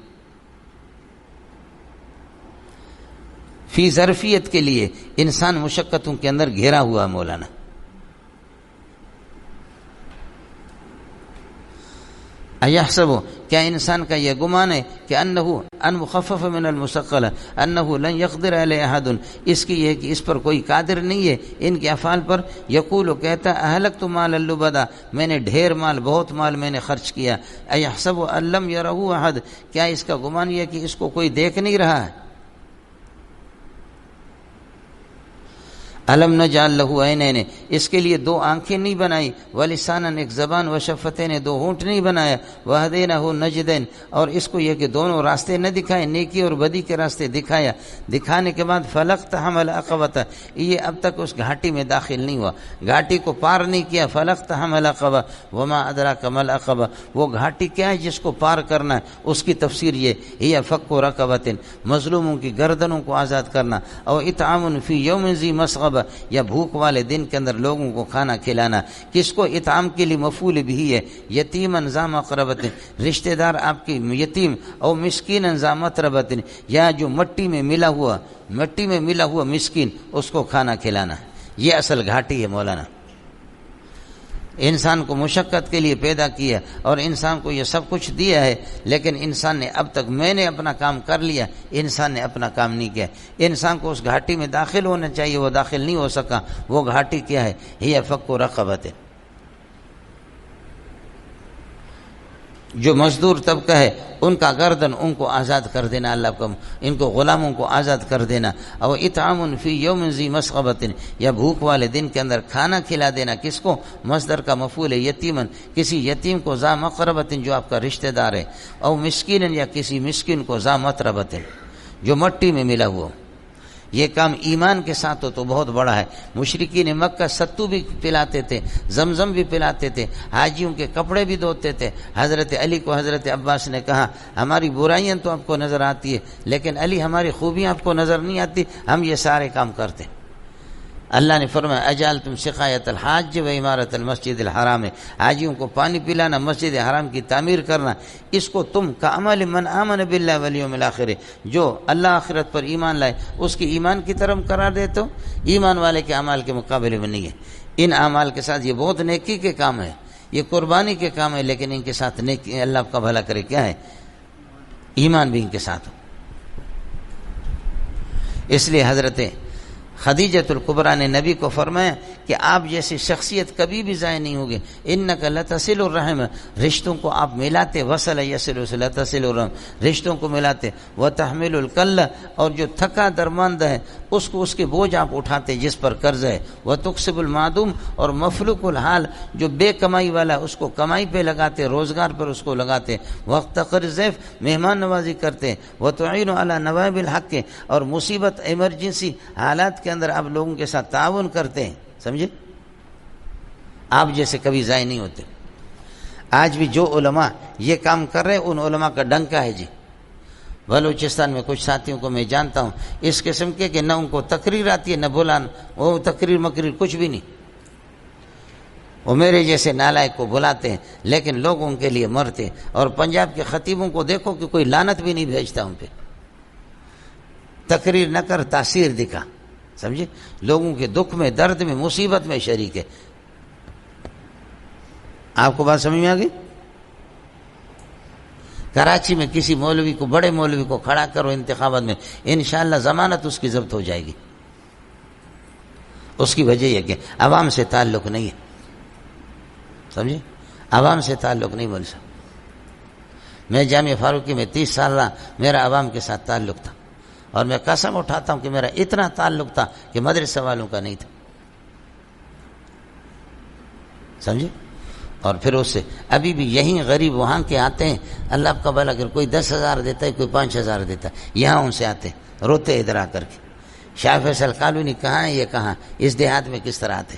فی ظرفیت کے لیے, انسان مشقتوں کے اندر گھیرا ہوا مولانا. اَيَحْسَبُ کیا انسان کا یہ گمان ہے کہ ان مخفف من المثقل انه لن يقدر علیہ احد، اس کی یہ کہ اس پر کوئی قادر نہیں ہے ان کے افعال پر. یقول کہتا اہلکت مالا لبدا، میں نے ڈھیر مال، بہت مال میں نے خرچ کیا. اَيَحْسَبُ أَن لَّمْ يَرَهُ أَحَدٌ کیا اس کا گمان یہ کہ اس کو کوئی دیکھ نہیں رہا ہے. الم نجعل له عینین، اس کے لیے دو آنکھیں نہیں بنائی، ولسانا ایک زبان، وشفتین دو ہونٹ نہیں بنایا، وہدینہ نجدین اور اس کو یہ کہ دونوں راستے نہ دکھائے، نیکی اور بدی کے راستے دکھایا. دکھانے کے بعد فلقتحم العقبۃ، یہ اب تک اس گھاٹی میں داخل نہیں ہوا، گھاٹی کو پار نہیں کیا. فلقتحم العقبۃ وما ادراک ما العقبۃ، وہ گھاٹی کیا ہے جس کو پار کرنا ہے، اس کی تفسیر یہ ہے فک رقبۃ، مظلوموں کی گردنوں کو آزاد کرنا، او اطعام فی یوم ذی مسغبہ، یا بھوک والے دن کے اندر لوگوں کو کھانا کھلانا. کس کو؟ اطعام کے لیے مفعول بھی ہے. یتیما ذا مقربۃ، رشتہ دار آپ کی یتیم، او مسکینا ذا متربۃ، یا جو مٹی میں ملا ہوا مسکین، اس کو کھانا کھلانا. یہ اصل گھاٹی ہے مولانا. انسان کو مشقت کے لیے پیدا کیا اور انسان کو یہ سب کچھ دیا ہے، لیکن انسان نے اب تک میں نے اپنا کام کر لیا، انسان نے اپنا کام نہیں کیا. انسان کو اس گھاٹی میں داخل ہونا چاہیے، وہ داخل نہیں ہو سکا. وہ گھاٹی کیا ہے؟ یہ فک رقبۃ. جو مزدور طبقہ ہے ان کا گردن ان کو آزاد کر دینا، اللہ کو ان کو غلاموں کو آزاد کر دینا. او اطعام فی یوم ذی مسغبۃ، یا بھوک والے دن کے اندر کھانا کھلا دینا. کس کو؟ مصدر کا مفعول ہے یتیمن، کسی یتیم کو، ذا مقربۃ جو آپ کا رشتہ دار ہے، او مسکین یا کسی مسکین کو، ذا متربۃ جو مٹی میں ملا ہوا. یہ کام ایمان کے ساتھ ہو تو بہت بڑا ہے. مشرکین مکہ ستو بھی پلاتے تھے، زمزم بھی پلاتے تھے، حاجیوں کے کپڑے بھی دھوتے تھے. حضرت علی کو حضرت عباس نے کہا ہماری برائیاں تو آپ کو نظر آتی ہے، لیکن علی ہماری خوبیاں آپ کو نظر نہیں آتی، ہم یہ سارے کام کرتے. اللہ نے فرمایا اجعلتم سقایۃ الحاج و عمارۃ المسجد الحرام، حاجیوں کو پانی پلانا، مسجد حرام کی تعمیر کرنا، اس کو تم کعمل من آمن باللہ والیوم الآخر، جو اللہ آخرت پر ایمان لائے اس کی ایمان کی طرف قرار دیتے ہو، ایمان والے کے اعمال کے مقابلے میں نہیں ہے. ان اعمال کے ساتھ یہ بہت نیکی کے کام ہے، یہ قربانی کے کام ہے، لیکن ان کے ساتھ نیکی، اللہ آپ کا بھلا کرے، کیا ہے؟ ایمان بھی ان کے ساتھ ہو. اس لیے حضرت خدیجۃ الکبریٰ نے نبی کو فرمایا کہ آپ جیسی شخصیت کبھی بھی ضائع نہیں ہوگی. انک لتصل الرحم، رشتوں کو آپ ملاتے، وصل یصل لتصل الرحم، رشتوں کو ملاتے. وتحمل الکل، اور جو تھکا درماند ہے اس کو، اس کے بوجھ آپ اٹھاتے جس پر قرض ہے. وتکسب المعدوم، اور مفلوق الحال جو بے کمائی والا اس کو کمائی پہ لگاتے، روزگار پر اس کو لگاتے. وتقر الضیف، مہمان نوازی کرتے. وتعین علی نوائب الحق، اور مصیبت ایمرجنسی حالات کے اندر آپ لوگوں کے ساتھ تعاون کرتے ہیں. سمجھے؟ آپ جیسے کبھی ضائع نہیں ہوتے. آج بھی جو علماء یہ کام کر رہے ہیں ان علماء کا ڈنکا ہے جی. بلوچستان میں کچھ ساتھیوں کو میں جانتا ہوں اس قسم کے کہ نہ ان کو تقریر آتی ہے نہ بلان، وہ تقریر مقریر کچھ بھی نہیں. وہ میرے جیسے نالائق کو بلاتے ہیں لیکن لوگ ان کے لیے مرتے. اور پنجاب کے خطیبوں کو دیکھو کہ کوئی لعنت بھی نہیں بھیجتا ان پہ. تقریر نہ کر، تاثیر دکھا. سمجھے؟ لوگوں کے دکھ میں، درد میں، مصیبت میں شریک ہے. آپ کو بات سمجھ میں آ گئی؟ کراچی میں کسی مولوی کو، بڑے مولوی کو کھڑا کرو انتخابات میں، انشاءاللہ ضمانت اس کی ضبط ہو جائے گی. اس کی وجہ یہ کہ عوام سے تعلق نہیں ہے. سمجھے؟ عوام سے تعلق نہیں بن سکتا. میں جامعہ فاروقی میں 30 سال رہا، میرا عوام کے ساتھ تعلق تھا، اور میں قسم اٹھاتا ہوں کہ میرا اتنا تعلق تھا کہ مدرسہ والوں کا نہیں تھا. سمجھے؟ اور پھر اس سے ابھی بھی یہیں غریب وہاں کے آتے ہیں، اللہ کا بھلا اگر کوئی 10,000 دیتا ہے، کوئی 5,000 دیتا ہے، یہاں ان سے آتے روتے ادھر آ کر کے شاہ فیصل کالونی کہاں ہے، یہ کہاں، اس دیہات میں کس طرح آتے.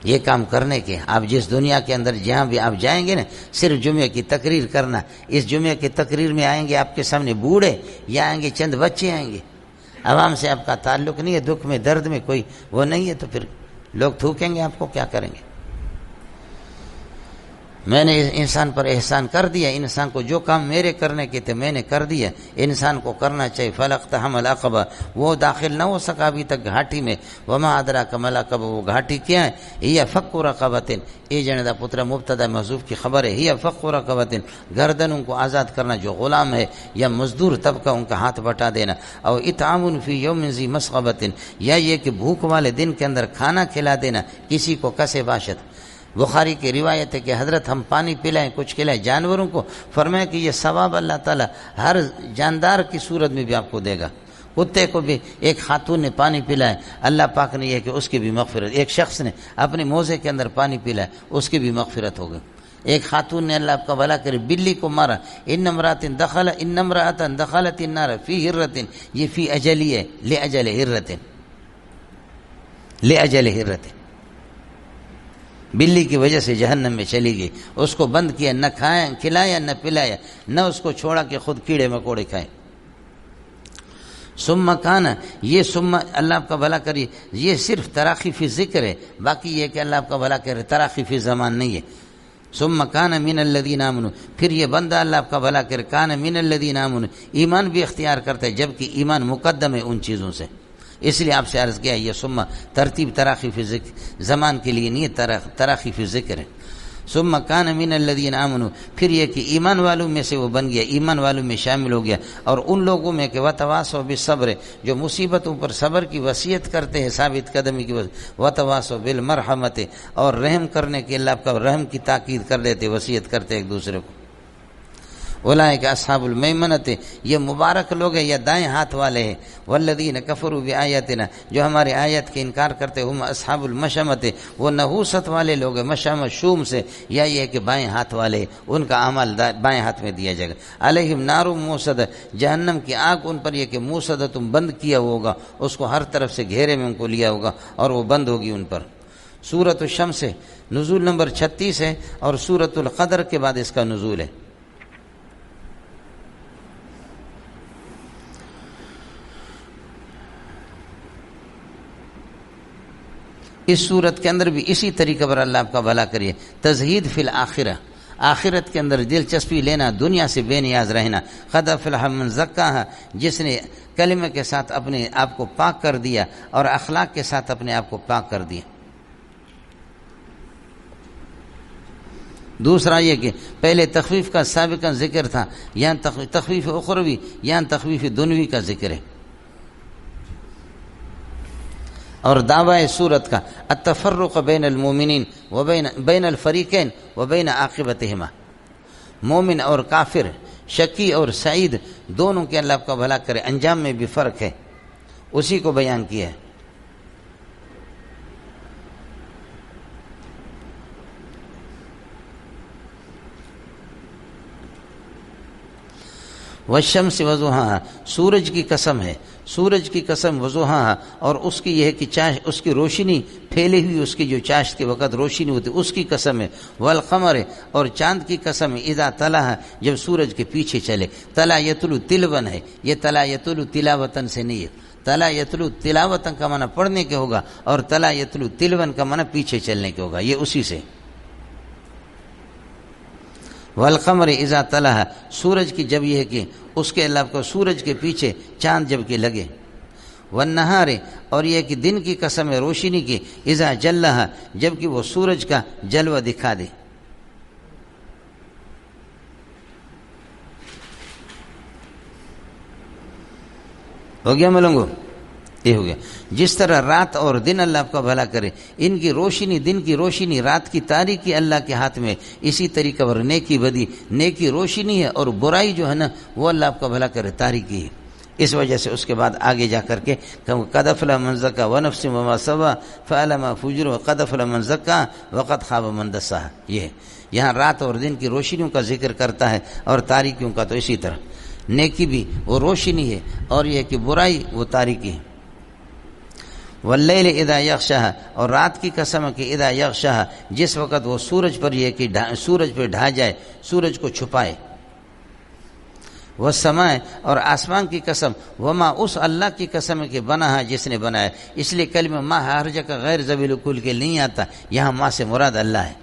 یہ کام کرنے کے آپ جس دنیا کے اندر جہاں بھی آپ جائیں گے نا، صرف جمعے کی تقریر کرنا. اس جمعے کی تقریر میں آئیں گے آپ کے سامنے بوڑھے، یا آئیں گے چند بچے آئیں گے. عوام سے آپ کا تعلق نہیں ہے، دکھ میں درد میں کوئی وہ نہیں ہے، تو پھر لوگ تھوکیں گے آپ کو، کیا کریں گے؟ میں نے انسان پر احسان کر دیا، انسان کو جو کام میرے کرنے کے تھے میں نے کر دیا، انسان کو کرنا چاہیے۔ فلاقتحم العقبہ، وہ داخل نہ ہو سکا ابھی تک گھاٹی میں۔ وما ادراک ما العقبہ، وہ گھاٹی کیا ہے؟ ہی فک رقبۃ، یہ جن دا پتر مبتدا محذوف کی خبر ہے۔ ہی فک رقبۃ، گردن کو آزاد کرنا جو غلام ہے یا مزدور طبقہ ان کا ہاتھ بٹا دینا۔ او اطعام فی یوم ذی مسغبۃ، یا یہ کہ بھوک والے دن کے اندر کھانا کھلا دینا کسی کو کسے باشد۔ بخاری کی روایت ہے کہ حضرت ہم پانی پلائیں، کچھ کھلائیں جانوروں کو، فرمایا کہ یہ ثواب اللہ تعالیٰ ہر جاندار کی صورت میں بھی آپ کو دے گا۔ کتے کو بھی ایک خاتون نے پانی پلایا، اللہ پاک نے یہ کہ اس کی بھی مغفرت، ایک شخص نے اپنے موزے کے اندر پانی پلایا اس کی بھی مغفرت ہو گئی۔ ایک خاتون نے اللہ آپ کا بھلا کرے بلی کو مارا، ان امرأۃ دخلت النار فی ہرۃ، یہ فی اجلی ہے، لاجل ہرۃ، بلی کی وجہ سے جہنم میں چلی گئی۔ اس کو بند کیا، نہ کھلایا نہ پلایا، نہ اس کو چھوڑا کہ خود کیڑے مکوڑے کھائے۔ ثم کان، یہ ثم اللہ آپ کا بھلا کریے، یہ صرف تراخی فی ذکر ہے، باقی یہ کہ اللہ آپ کا بھلا کرے تراخی فی زمان نہیں ہے۔ ثم کان من الذین آمنوا، پھر یہ بندہ اللہ آپ کا بھلا کرے کان من الذین آمنوا، ایمان بھی اختیار کرتا ہے جبکہ ایمان مقدم ہے ان چیزوں سے۔ اس لیے آپ سے عرض کیا یہ ثم ترتیب تراخی فی ذکر، زمان کے لیے نہیں، تراخی فی ذکر ہے۔ ثم کان من الذین آمنوا، پھر یہ کہ ایمان والوں میں سے وہ بن گیا، ایمان والوں میں شامل ہو گیا، اور ان لوگوں میں کہ وتواصوا بالصبر، جو مصیبتوں پر صبر کی وصیت کرتے ہیں، ثابت قدمی کی وتواصوا بالمرحمۃ، اور رحم کرنے کے اللہ کا رحم کی تاکید کر دیتے، وصیت کرتے ایک دوسرے کو۔ اولئک اصحاب المیمنۃ، یہ مبارک لوگ ہیں یا دائیں ہاتھ والے ہیں۔ والذین کفروا بآیاتنا، جو ہماری آیت کے انکار کرتے، ہم اصحاب المشأمۃ، وہ نحوست والے لوگ ہیں، مشأمہ شوم سے، یا یہ کہ بائیں ہاتھ والے ہیں، ان کا عمل بائیں ہاتھ میں دیا جائے گا۔ علیہم نار موصدہ، جہنم کی آگ ان پر یہ کہ موصدہ تم بند کیا ہوگا، اس کو ہر طرف سے گھیرے میں ان کو لیا ہوگا اور وہ بند ہوگی ان پر۔ سورۃ الشمس نزول نمبر 36 ہے، اور سورۃ القدر کے بعد اس کا نزول ہے۔ اس صورت کے اندر بھی اسی طریقے پر اللہ آپ کا بھلا کریے، تزہید فی الآخرہ، آخرت کے اندر دلچسپی لینا، دنیا سے بے نیاز رہنا۔ قد افلح من زکاہا، جس نے کلمہ کے ساتھ اپنے آپ کو پاک کر دیا اور اخلاق کے ساتھ اپنے آپ کو پاک کر دیا۔ دوسرا یہ کہ پہلے تخفیف کا سابقا ذکر تھا، یہاں تخفیف اخروی، یہاں تخفیف دنوی کا ذکر ہے۔ اور دعوی صورت کا التفرق بین المومنین بین الفریقین وبین عاقبتہما، مومن اور کافر، شقی اور سعید، دونوں کے اللہ کا بھلا کرے انجام میں بھی فرق ہے، اسی کو بیان کیا ہے۔ والشمس وضحاہا، سورج کی قسم ہے، سورج کی قسم وضحاہا، اور اس کی یہ ہے کہ اس کی روشنی پھیلی ہوئی، اس کی جو چاشت کے وقت روشنی ہوتی اس کی قسم ہے۔ والقمر، اور چاند کی قسم ہے، اذا طلع، جب سورج کے پیچھے چلے۔ طلع یطلع تلون ہے، یہ طلع یطلع تلاوتن سے نہیں ہے، طلع یطلع تلاوتن کا معنی پڑھنے کے ہوگا، اور طلع یطلع تلون کا معنی پیچھے چلنے کے ہوگا، یہ اسی سے۔ والقمر اذا طلع، سورج کی جب یہ ہے کہ اس کے اللہ کو سورج کے پیچھے چاند جب کہ لگے۔ والنہار، اور یہ کہ دن کی قسم ہے روشنی کی، اذا جلہ، جب کہ وہ سورج کا جلوہ دکھا دے۔ ہو گیا ملنگو؟ یہ ہو گیا۔ جس طرح رات اور دن اللہ آپ کا بھلا کرے، ان کی روشنی، دن کی روشنی، رات کی تاریکی اللہ کے ہاتھ میں، اسی طریقے پر نیکی بدی، نیکی روشنی ہے اور برائی جو ہے نا وہ اللہ آپ کا بھلا کرے تاریکی ہے۔ اس وجہ سے اس کے بعد آگے جا کر کے قد افلح من زکا ونفس وما سوى فألهمها فجورها قد افلح من زکا وقد خاب من دساها، یہ یہاں رات اور دن کی روشنیوں کا ذکر کرتا ہے اور تاریکیوں کا، تو اسی طرح نیکی بھی وہ روشنی ہے اور یہ کہ برائی وہ تاریکی ہے۔ واللیل اذا یغشاہا، اور رات کی قسم ہے کہ اذا یغشاہا، جس وقت وہ سورج پر یہ کہ سورج پہ ڈھا جائے، سورج کو چھپائے۔ والسماء، اور آسمان کی قسم، وما، اس اللہ کی قسم ہے کہ بنا ہے جس نے بنایا، اس لیے کلمہ ما ہر جگہ غیر ذویل الکل کے نہیں آتا، یہاں ما سے مراد اللہ ہے۔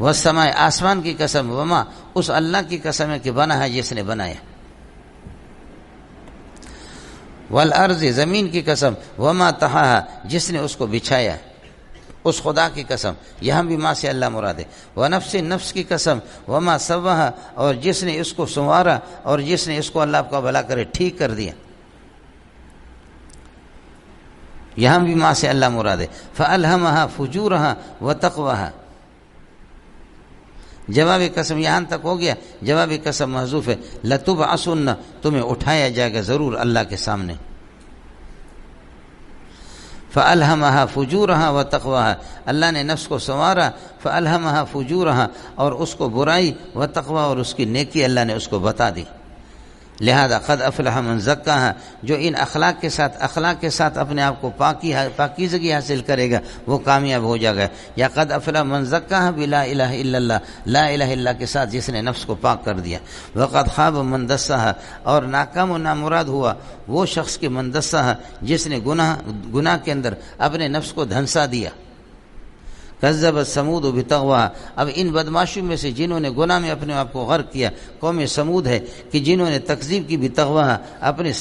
والسماء آسمان کی قسم، وما اس اللہ کی قسم ہے کہ بنا ہے جس نے بنایا، والارض زمین کی قسم، وما طحاها جس نے اس کو بچھایا، اس خدا کی قسم، یہاں بھی ماں سے اللہ مراد ہے، ونفس نفس کی قسم، وما سواها اور جس نے اس کو سنوارا اور جس نے اس کو اللہ آپ کا بھلا کرے ٹھیک کر دیا، یہاں بھی ماں سے اللہ مراد ہے، فألهمها فجورها وتقواها، جوابی قسم یہاں تک ہو گیا، جوابی قسم محذوف ہے، لتبعثن تمہیں اٹھایا جائے گا ضرور اللہ کے سامنے، فألهمها فجورها وتقواها اللہ نے نفس کو سنوارا، فألهمها فجورها اور اس کو برائی، وتقوا اور اس کی نیکی اللہ نے اس کو بتا دی، لہذا قد افلح من زکاها جو ان اخلاق کے ساتھ اپنے آپ کو پاکیزگی حاصل کرے گا وہ کامیاب ہو جائے گا، یا قد افلح من زکاها بلا الہ الا اللہ لا الہ الا اللہ کے ساتھ جس نے نفس کو پاک کر دیا، وقد خاب من دساها اور ناکام و نامراد ہوا وہ شخص کہ من دساها جس نے گناہ کے اندر اپنے نفس کو دھنسا دیا، کذبت سمود بتغواها اب ان بدماشوں میں سے جنہوں نے گناہ میں اپنے آپ کو غرق کیا قوم سمود ہے کہ جنہوں نے تکذیب کی بتغواها اپنے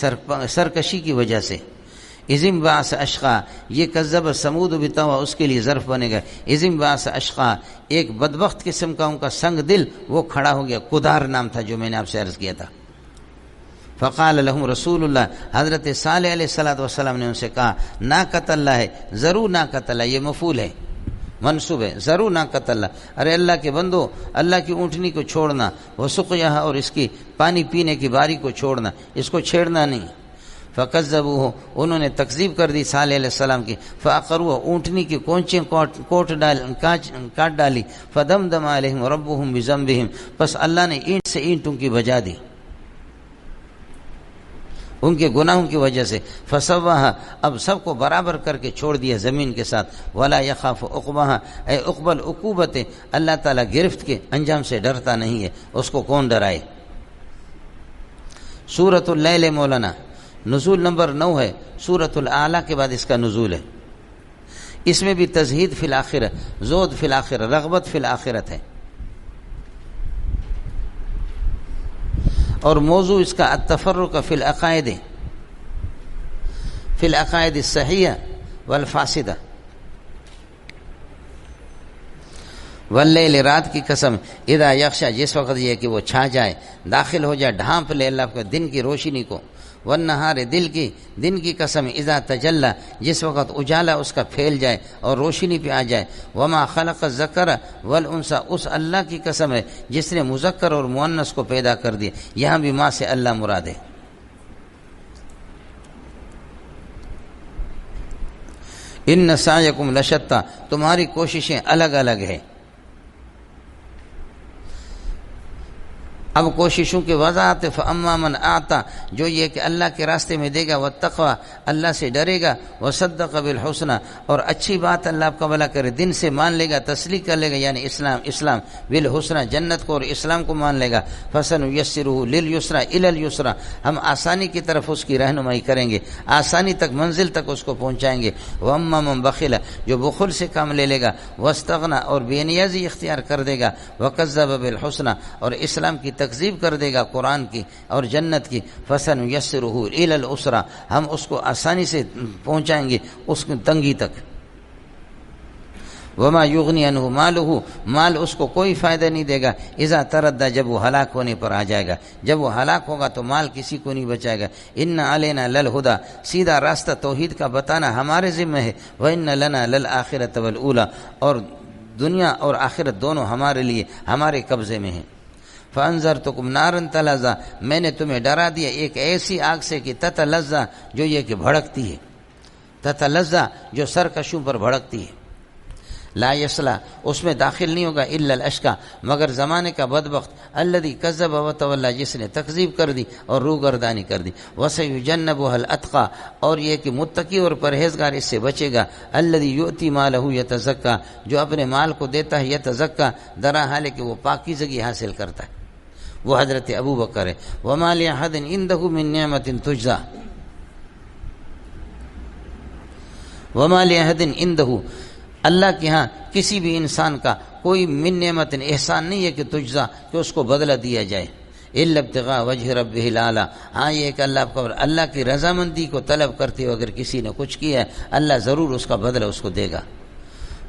سرکشی کی وجہ سے، اذم بعث اشقا یہ کذبت سمود بتغواها اس کے لیے ظرف بنے گا، اذم بعث اشقا ایک بدبخت قسم کا ان کا سنگ دل وہ کھڑا ہو گیا، قدار نام تھا جو میں نے آپ سے عرض کیا تھا، فقال لهم رسول اللہ حضرت صالح علیہ السلام نے ان سے کہا ناقۃ اللہ ہے، ضرور ناقۃ اللہ یہ مفعول ہے منصوب ہے، ضرور ناقۃ اللہ، ارے اللہ کے بندو اللہ کی اونٹنی کو چھوڑنا، وسقیہا اور اس کی پانی پینے کی باری کو چھوڑنا، اس کو چھیڑنا نہیں، فکذبوہ انہوں نے تکذیب کر دی صالح علیہ السلام کی، فعقروہ اونٹنی کی کونچیں کاٹ ڈالی، فدمدم علیہم ربہم بذنبہم پس اللہ نے اینٹ سے اینٹوں کی بجا دی ان کے گناہوں کی وجہ سے، فسواها اب سب کو برابر کر کے چھوڑ دیا زمین کے ساتھ، ولا یخاف عقباها اے عقبل عقوبت اللہ تعالیٰ گرفت کے انجام سے ڈرتا نہیں ہے، اس کو کون ڈرائے۔ سورۃ اللیل مولانا نزول نمبر 9 ہے، سورۃ الاعلیٰ کے بعد اس کا نزول ہے، اس میں بھی تزہید فی الآخرہ، زود فی الآخرہ، رغبت فی الآخرت ہے، اور موضوع اس کا التفرق فی العقائد الصحیحہ والفاسدہ، واللیل رات کی قسم، اذا یغشا جس وقت یہ کہ وہ چھا جائے، داخل ہو جائے، ڈھانپ لے اللہ کو دن کی روشنی کو، والنہار دن کی قسم، اذا تجلی جس وقت اجالا اس کا پھیل جائے اور روشنی پہ آ جائے، وما خلق الذکر والانثى اس اللہ کی قسم ہے جس نے مذکر اور مؤنث کو پیدا کر دیا، یہاں بھی ماں سے اللہ مراد ہے، ان سعیکم لشتی تمہاری کوششیں الگ الگ ہیں، اب کوششوں کی وضاحت، فاما من اعطى جو یہ کہ اللہ کے راستے میں دے گا، واتقوا اللہ سے ڈرے گا، وصدق بالحسنى اور اچھی بات اللہ آپ کا بھلا کرے دن سے مان لے گا، تصدیق کر لے گا، یعنی اسلام بالحسنى جنت کو اور اسلام کو مان لے گا، فسنيسره لليسرى الى اليسرى ہم آسانی کی طرف اس کی رہنمائی کریں گے، آسانی تک منزل تک اس کو پہنچائیں گے، واما من بخل جو بخل سے کام لے لے گا، واستغنى اور بے نیازی اختیار کر دے گا، وکذب بالحسنى اور اسلام کی تکذیب کر دے گا قرآن کی اور جنت کی، فسنيسره الى العسرى ہم اس کو آسانی سے پہنچائیں گے اس کی تنگی تک، وما یغنی عنہ مالہ مال اس کو کوئی فائدہ نہیں دے گا، اذا تردى جب وہ ہلاک ہونے پر آ جائے گا، جب وہ ہلاک ہوگا تو مال کسی کو نہیں بچائے گا، ان علینا للہدی سیدھا راستہ توحید کا بتانا ہمارے ذمہ ہے، وان لنا للآخرۃ والاولی اور دنیا اور آخرت دونوں ہمارے لیے ہمارے قبضے میں ہیں، فانذرتکم نارا تلظی میں نے تمہیں ڈرا دیا ایک ایسی آگ سے کہ تتلظی جو یہ کہ بھڑکتی ہے، تتلظی جو سرکشوں پر بھڑکتی ہے، لا یصلی اس میں داخل نہیں ہوگا الا الاشقی مگر زمانے کا بدبخت، الذی کذب وتولی جس نے تکذیب کر دی اور روگردانی کر دی، وسیجنبها الاتقی اور یہ کہ متقی اور پرہیزگار اس سے بچے گا، الذی یؤتی مالہ یتزکی جو اپنے مال کو دیتا ہے یتزکی درا حال کہ وہ پاکیزگی حاصل کرتا ہے، وہ حضرت ابو بکر ہے، وما لأحد عنده من نعمت تجزى وما لأحد عنده اللہ کے ہاں کسی بھی انسان کا کوئی من نعمت احسان نہیں ہے کہ تجزا کہ اس کو بدلہ دیا جائے، الا ابتغاء وجہ ربہ الاعلی، ہاں یہ کہ اللہ کی رضامندی کو طلب کرتے ہوئے اگر کسی نے کچھ کیا ہے اللہ ضرور اس کا بدلہ اس کو دے گا۔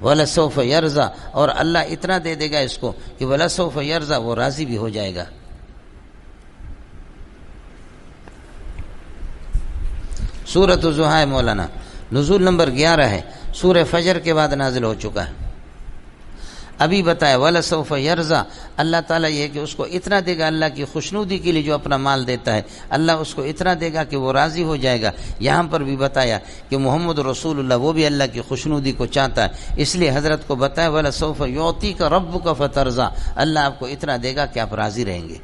وَلَسَوْفَ يَرْضَىٰ، اور اللہ اتنا دے دے گا اس کو کہ وَلَسَوْفَ يَرْضَىٰ، وہ راضی بھی ہو جائے گا۔ سورۃ الضحیٰ ہے مولانا، نزول نمبر 11 ہے، سورہ فجر کے بعد نازل ہو چکا ہے۔ ابھی بتایا وَلَسَوْفَ يَرْضَىٰ، اللہ تعالیٰ یہ کہ اس کو اتنا دے گا، اللہ کی خوشنودی کے لیے جو اپنا مال دیتا ہے اللہ اس کو اتنا دے گا کہ وہ راضی ہو جائے گا۔ یہاں پر بھی بتایا کہ محمد رسول اللہ وہ بھی اللہ کی خوشنودی کو چاہتا ہے، اس لیے حضرت کو بتایا وَلَسَوْفَ يُعْطِيكَ رَبُّكَ فَتَرْضَىٰ، اللہ آپ کو اتنا دے گا کہ آپ راضی رہیں گے۔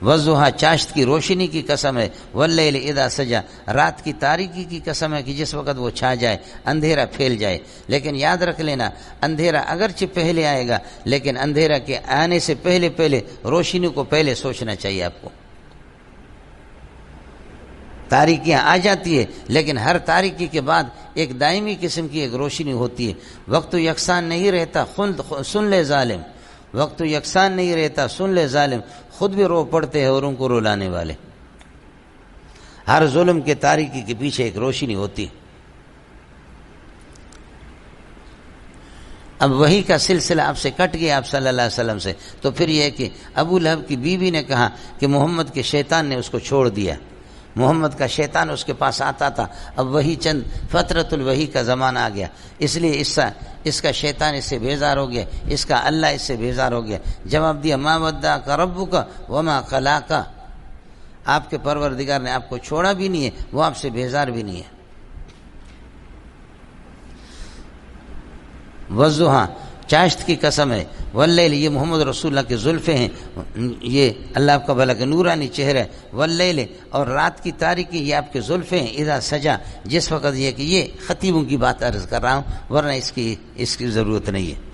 وضحیٰ، چاشت کی روشنی کی قسم ہے، واللیل اذا سجا، رات کی تاریکی کی قسم ہے کہ جس وقت وہ چھا جائے، اندھیرا پھیل جائے۔ لیکن یاد رکھ لینا اندھیرا اگرچہ پہلے آئے گا لیکن اندھیرا کے آنے سے پہلے روشنی کو پہلے سوچنا چاہیے آپ کو۔ تاریکیاں آ جاتی ہے لیکن ہر تاریکی کے بعد ایک دائمی قسم کی ایک روشنی ہوتی ہے۔ وقت یکساں نہیں رہتا، سن لے ظالم، وقت یکساں نہیں رہتا، سن لے ظالم، خود بھی رو پڑتے ہیں اور ان کو رلانے والے۔ ہر ظلم کے تاریکی کے پیچھے ایک روشنی ہوتی ہے۔ اب وہی کا سلسلہ آپ سے کٹ گیا آپ صلی اللہ علیہ وسلم سے، تو پھر یہ کہ ابو لہب کی بیوی نے کہا کہ محمد کے شیطان نے اس کو چھوڑ دیا، محمد کا شیطان اس کے پاس آتا تھا، اب وہی چند فترۃ الوحی کا زمانہ آ گیا، اس لیے اس کا شیطان اس سے بیزار ہو گیا، اس کا اللہ اس سے بیزار ہو گیا۔ جواب دیا ما ودعک ربک وما قلاک، آپ کے پروردگار نے آپ کو چھوڑا بھی نہیں ہے، وہ آپ سے بیزار بھی نہیں ہے۔ والضحیٰ، چاشت کی قسم ہے، واللیل، یہ محمد رسول اللہ کے زلفیں ہیں، یہ اللہ آپ کا بھلا کہ نورانی چہرہ ہے، واللیل، اور رات کی تاریکی یہ آپ کے زلفیں ہیں، اذا سجا، جس وقت یہ کہ یہ خطیبوں کی بات عرض کر رہا ہوں ورنہ اس کی ضرورت نہیں ہے۔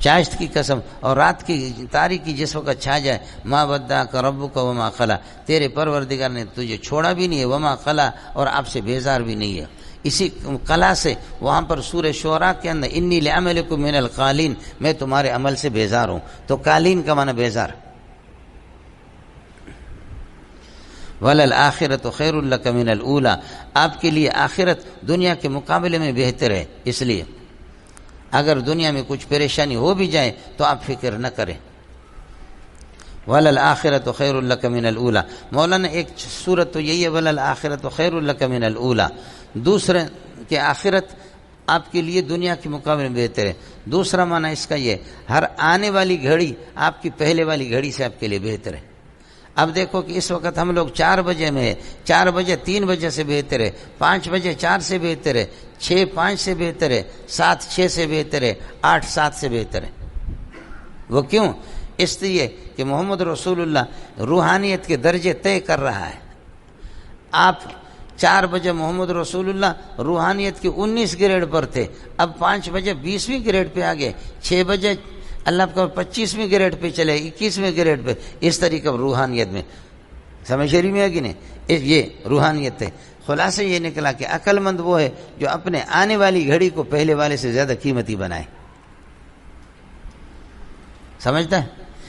چاشت کی قسم، اور رات کی تاریکی جس وقت چھا جائے، ما ودعک ربک وما قلی، تیرے پروردگار نے تجھے چھوڑا بھی نہیں ہے، وما قلی، اور آپ سے بیزار بھی نہیں ہے۔ اسی قلا سے وہاں پر سورہ شعراء کے اندر انی لعملکم من القالین، میں تمہارے عمل سے بیزار ہوں، تو قالین کا معنی بیزار۔ وللآخرۃ خیر لک من الاولی، آپ کے لیے آخرت دنیا کے مقابلے میں بہتر ہے، اس لیے اگر دنیا میں کچھ پریشانی ہو بھی جائے تو آپ فکر نہ کریں۔ وللآخرۃ خیر لک من الاولی، مولانا ایک صورت تو یہی ہے وللآخرۃ خیر لک من الاولی، دوسرے کہ آخرت آپ کے لیے دنیا کے مقابلے میں بہتر ہے۔ دوسرا معنی اس کا یہ، ہر آنے والی گھڑی آپ کی پہلے والی گھڑی سے آپ کے لیے بہتر ہے۔ اب دیکھو کہ اس وقت ہم لوگ 4 بجے میں ہے، 4 بجے 3 بجے سے بہتر ہے، 5 بجے 4 سے بہتر ہے، 6 5 سے بہتر ہے، 7 6 سے بہتر ہے، 8 7 سے بہتر ہے۔ وہ کیوں؟ اس لیے کہ محمد رسول اللہ روحانیت کے درجے طے کر رہا ہے۔ آپ 4 بجے محمد رسول اللہ روحانیت کے 19 گریڈ پر تھے، اب 5 بجے 20ویں گریڈ پہ آگے، 6 بجے اللہ کا 25ویں گریڈ پہ چلے، 21ویں گریڈ پہ، اس طریقے روحانیت میں سمجھ رہی میں ہے کہ نہیں؟ یہ روحانیت ہے۔ خلاصہ یہ نکلا کہ عقل مند وہ ہے جو اپنے آنے والی گھڑی کو پہلے والے سے زیادہ قیمتی بنائے، سمجھتا ہے؟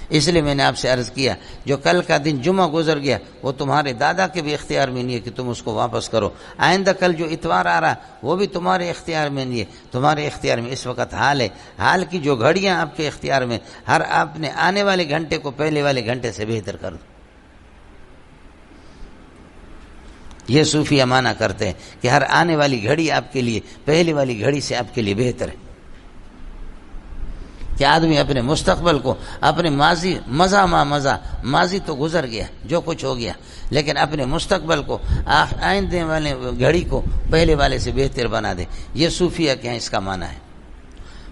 اس لیے میں نے آپ سے عرض کیا جو کل کا دن جمعہ گزر گیا وہ تمہارے دادا کے بھی اختیار میں نہیں ہے کہ تم اس کو واپس کرو، آئندہ کل جو اتوار آ رہا وہ بھی تمہارے اختیار میں نہیں ہے، تمہارے اختیار میں اس وقت حال ہے، حال کی جو گھڑیاں آپ کے اختیار میں، ہر آپ نے آنے والے گھنٹے کو پہلے والے گھنٹے سے بہتر کر دو۔ یہ صوفیہ مانا کرتے ہیں کہ ہر آنے والی گھڑی آپ کے لیے پہلے والی گھڑی سے آپ کے لیے بہتر ہے، کہ آدمی اپنے مستقبل کو، اپنے ماضی ماضی تو گزر گیا جو کچھ ہو گیا، لیکن اپنے مستقبل کو، آئندے والے گھڑی کو پہلے والے سے بہتر بنا دے۔ یہ صوفیہ کے ہیں، اس کا معنی ہے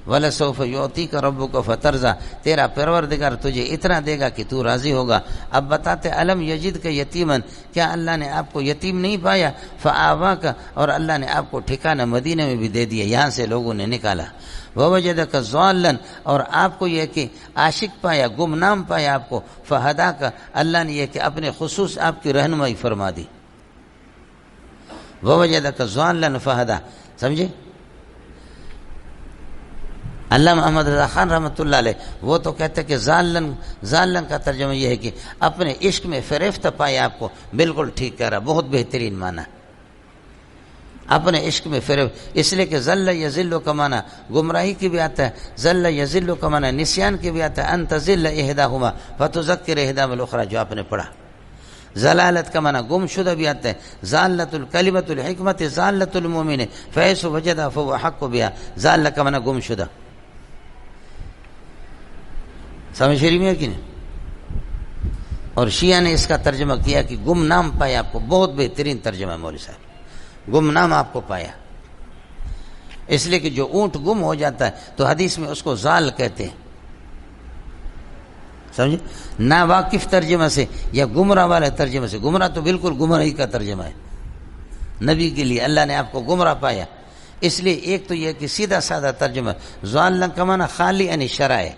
وَلَسَوْفَ يُعْطِيكَ رَبُّكَ فَتَرْضَىٰ، تیرا پروردگار تجھے اتنا دے گا کہ تو راضی ہوگا۔ اب بتاتے الم یجدک یتیمن، کیا اللہ نے آپ کو یتیم نہیں پایا، فآواک، اور اللہ نے آپ کو ٹھکانہ مدینہ میں بھی دے دیا، یہاں سے لوگوں نے نکالا، ووجدک ضالا، اور آپ کو یہ کہ عاشق پایا، گمنام پایا آپ کو، فہداک، اللہ نے یہ کہ اپنے خصوص آپ کی رہنمائی فرما دی، ووجدک ضالا فہدا، سمجھے؟ علامہ محمد رضا خان رحمۃ اللہ علیہ وہ تو کہتے کہ ذالن کا ترجمہ یہ ہے کہ اپنے عشق میں فریفتہ پائے آپ کو. بالکل ٹھیک کہہ رہا، بہت بہترین معنی. اپنے عشق میں فریب، اس لیے کہ ذل یذل کا معنی گمراہی کی بھی آتا ہے، ذل یذل کا معنی نسیان کی بھی آتا ہے. ان تذل احداہما فتذکر احداہما الاخری جو آپ نے پڑھا. ضلالت کا معنی گم شدہ بھی آتا ہے. ضالۃ الکلمۃ الحکمت ضالۃ المؤمن فیس وجدہ فهو حق بها. ضال کا معنی گم شدہ. سمجھ شریف میں ہے کہ نہیں؟ اور شیعہ نے اس کا ترجمہ کیا کہ گمنام پایا آپ کو. بہت بہترین ترجمہ ہے مولوی صاحب. گمنام آپ کو پایا، اس لیے کہ جو اونٹ گم ہو جاتا ہے تو حدیث میں اس کو زال کہتے ہیں. سمجھے؟ نا واقف ترجمہ سے یا گمراہ والے ترجمہ سے. گمراہ تو بالکل گمراہی کا ترجمہ ہے. نبی کے لیے اللہ نے آپ کو گمراہ پایا. اس لیے ایک تو یہ کہ سیدھا سادہ ترجمہ زال کا معنی خالی یعنی شرائع،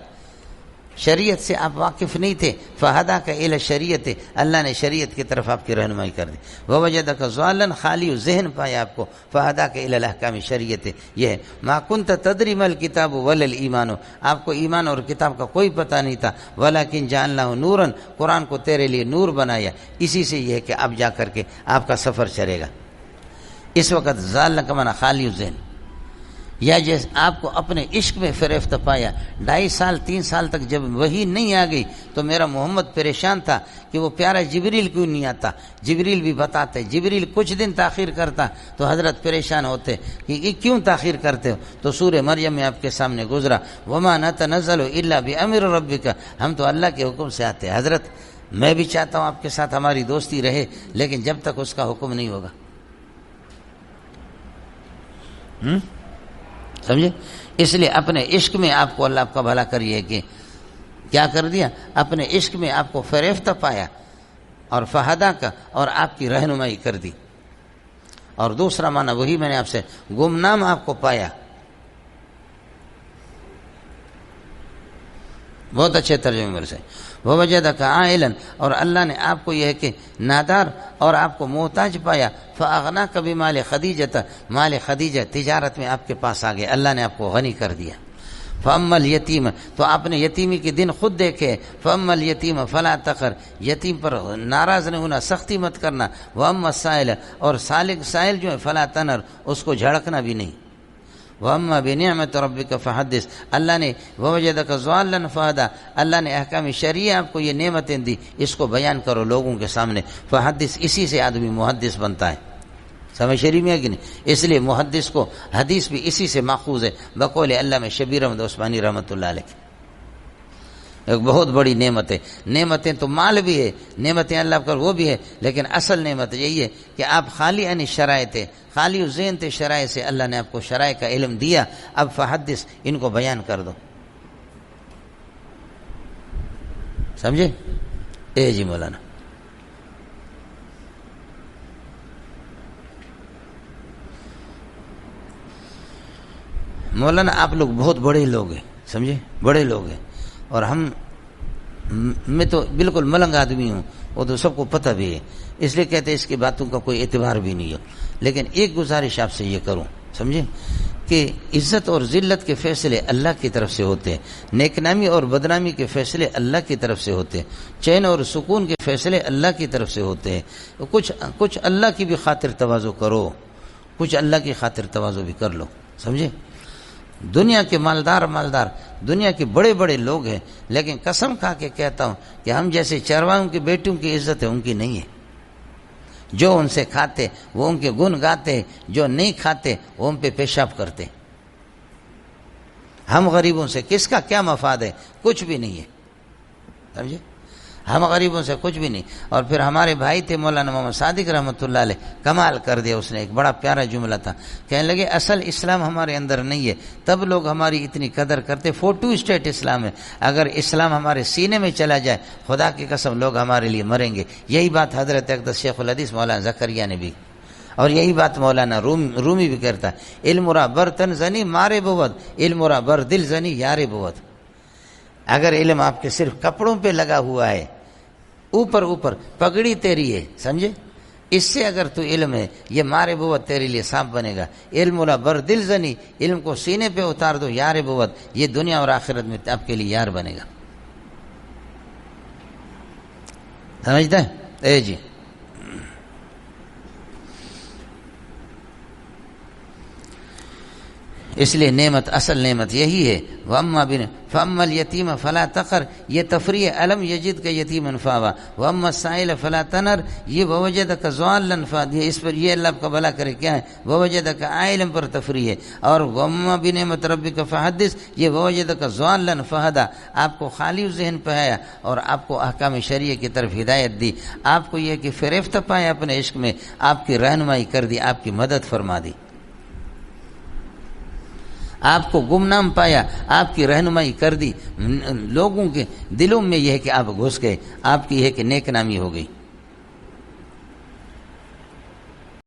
شریعت سے آپ واقف نہیں تھے. فہدا کا الی شریعت، اللہ نے شریعت کی طرف آپ کی رہنمائی کر دی. ووجدک ضالا، خالی ذہن پایا آپ کو. فہدا کا الی الاحکام شریعت. یہ ہے ما کنت تدری ما الکتاب ولا الایمان، آپ کو ایمان اور کتاب کا کوئی پتہ نہیں تھا. ولکن جعلناہ نورا، قرآن کو تیرے لیے نور بنایا. اسی سے یہ ہے کہ اب جا کر کے آپ کا سفر چلے گا. اس وقت ضال کا معنی خالی ذہن. یا جیسے آپ کو اپنے عشق میں فریفتہ پایا. 2.5 سال 3 سال تک جب وحی نہیں آ گئی تو میرا محمد پریشان تھا کہ وہ پیارا جبریل کیوں نہیں آتا. جبریل بھی بتاتے، جبریل کچھ دن تاخیر کرتا تو حضرت پریشان ہوتے کہ یہ کیوں تاخیر کرتے ہو. تو سورہ مریم میں آپ کے سامنے گزرا وما نتنزل الا بامر ربک، ہم تو اللہ کے حکم سے آتے ہیں. حضرت میں بھی چاہتا ہوں آپ کے ساتھ ہماری دوستی رہے، لیکن جب تک اس کا حکم نہیں ہوگا. سمجھے؟ اس لیے اپنے عشق میں آپ کو اللہ آپ کا بھلا کریے کہ کیا کر دیا، اپنے عشق میں آپ کو فریفتہ پایا اور فہدا کا اور آپ کی رہنمائی کر دی. اور دوسرا معنی وہی میں نے آپ سے گمنام آپ کو پایا. بہت اچھے ترجمے میرے سے. ووجدک عائلا، اور اللہ نے آپ کو یہ ہے کہ نادار اور آپ کو محتاج پایا. فاغناک بمال خدیجہ، مال خدیجہ تجارت میں آپ کے پاس آ گئے، اللہ نے آپ کو غنی کر دیا. فاما الیتیم، تو آپ نے یتیمی کے دن خود دیکھے. فاما الیتیم فلا تقہر، یتیم پر ناراض نہیں ہونا، سختی مت کرنا. واما السائل، اور سائل جو ہے فلا تنہر، اس کو جھڑکنا بھی نہیں. وَأَمَّا بِنِعْمَةِ رَبِّكَ فَحَدِّثْ، اللہ نے وَوَجَدَكَ ضَالًّا فَهَدَىٰ، اللہ نے احکام شرعیہ آپ کو یہ نعمتیں دی، اس کو بیان کرو لوگوں کے سامنے. فحدث، اسی سے آدمی محدث بنتا ہے. سمجھ شریف میں ہے کہ نہیں؟ اس لیے محدث کو حدیث بھی اسی سے ماخوذ ہے، بقول علامہ شبیر احمد عثمانی رحمۃ اللہ علیہ. ایک بہت بڑی نعمت ہے. نعمتیں تو مال بھی ہے، نعمتیں اللہ پر وہ بھی ہے، لیکن اصل نعمت یہی ہے کہ آپ خالی یعنی شرائع تھے، خالی ذہن تھے شرائع سے. اللہ نے آپ کو شرائع کا علم دیا، اب فحدث، ان کو بیان کر دو. سمجھے؟ جی مولانا. مولانا آپ لوگ بہت بڑے لوگ ہیں، سمجھے؟ بڑے لوگ ہیں. اور میں تو بالکل ملنگ آدمی ہوں، وہ تو سب کو پتہ بھی ہے، اس لیے کہتے ہیں اس کی باتوں کا کوئی اعتبار بھی نہیں ہے. لیکن ایک گزارش آپ سے یہ کروں، سمجھے، کہ عزت اور ذلت کے فیصلے اللہ کی طرف سے ہوتے ہیں، نیک نامی اور بدنامی کے فیصلے اللہ کی طرف سے ہوتے ہیں، چین اور سکون کے فیصلے اللہ کی طرف سے ہوتے ہیں. کچھ اللہ کی بھی خاطر تواضع کرو، کچھ اللہ کی خاطر تواضع بھی کر لو. سمجھے؟ دنیا کے مالدار دنیا کے بڑے بڑے لوگ ہیں، لیکن قسم کھا کے کہتا ہوں کہ ہم جیسے چرواہوں کی بیٹیوں کی عزت ہے ان کی نہیں ہے. جو ان سے کھاتے وہ ان کے گن گاتے، جو نہیں کھاتے وہ ان پہ پیشاب کرتے. ہم غریبوں سے کس کا کیا مفاد ہے؟ کچھ بھی نہیں ہے. سمجھے؟ ہم غریبوں سے کچھ بھی نہیں. اور پھر ہمارے بھائی تھے مولانا محمد صادق رحمۃ اللہ علیہ، کمال کر دیا اس نے. ایک بڑا پیارا جملہ تھا، کہنے لگے اصل اسلام ہمارے اندر نہیں ہے، تب لوگ ہماری اتنی قدر کرتے. فوٹو اسٹیٹ اسلام ہے. اگر اسلام ہمارے سینے میں چلا جائے، خدا کی قسم لوگ ہمارے لیے مریں گے. یہی بات حضرت اقدس شیخ الحدیث مولانا زکریا نے بھی، اور یہی بات مولانا رومی بھی کرتا ہے. علم را بر تن زنی مارے بود، علم را بر دل زنی یارے بود. اگر علم آپ کے صرف کپڑوں پہ لگا ہوا ہے، اوپر پگڑی تیری ہے، سمجھے، اس سے اگر تو علم ہے یہ مار بوت تیرے لیے سانپ بنے گا. علم ولا بر دل زنی، علم کو سینے پہ اتار دو یار بوت، یہ دنیا اور آخرت میں آپ کے لیے یار بنے گا. سمجھتا ہے؟ جی اس لیے نعمت، اصل نعمت یہی ہے. وَأَمَّا فَأَمَّا الْيَتِيمَ فَلَا تَقْهَرْ، یہ تفریح. أَلَمْ يَجِدْكَ يَتِيمًا فَآوَىٰ وَأَمَّا السَّائِلَ فَلَا تَنْهَرْ، یہ وَوَجَدَكَ ضَالًّا فَهَدَىٰ، اس پر یہ اللہ آپ کا بھلا کرے کیا ہے، وَوَجَدَكَ عَائِلًا پر تفریح ہے. اور وَأَمَّا بِنِعْمَةِ رَبِّكَ فَحَدِّثْ، یہ وَوَجَدَكَ ضَالًّا فَهَدَىٰ، آپ کو خالی ذہن پایا اور آپ کو احکام شریعہ کی طرف ہدایت دی. آپ کو یہ کہ فریفتہ پایا اپنے عشق میں، آپ کی رہنمائی کر دی، آپ کی مدد فرما دی. آپ کو گمنام پایا، آپ کی رہنمائی کر دی. لوگوں کے دلوں میں یہ ہے کہ آپ گھس گئے، آپ کی ہے کہ نیک نامی ہو گئی.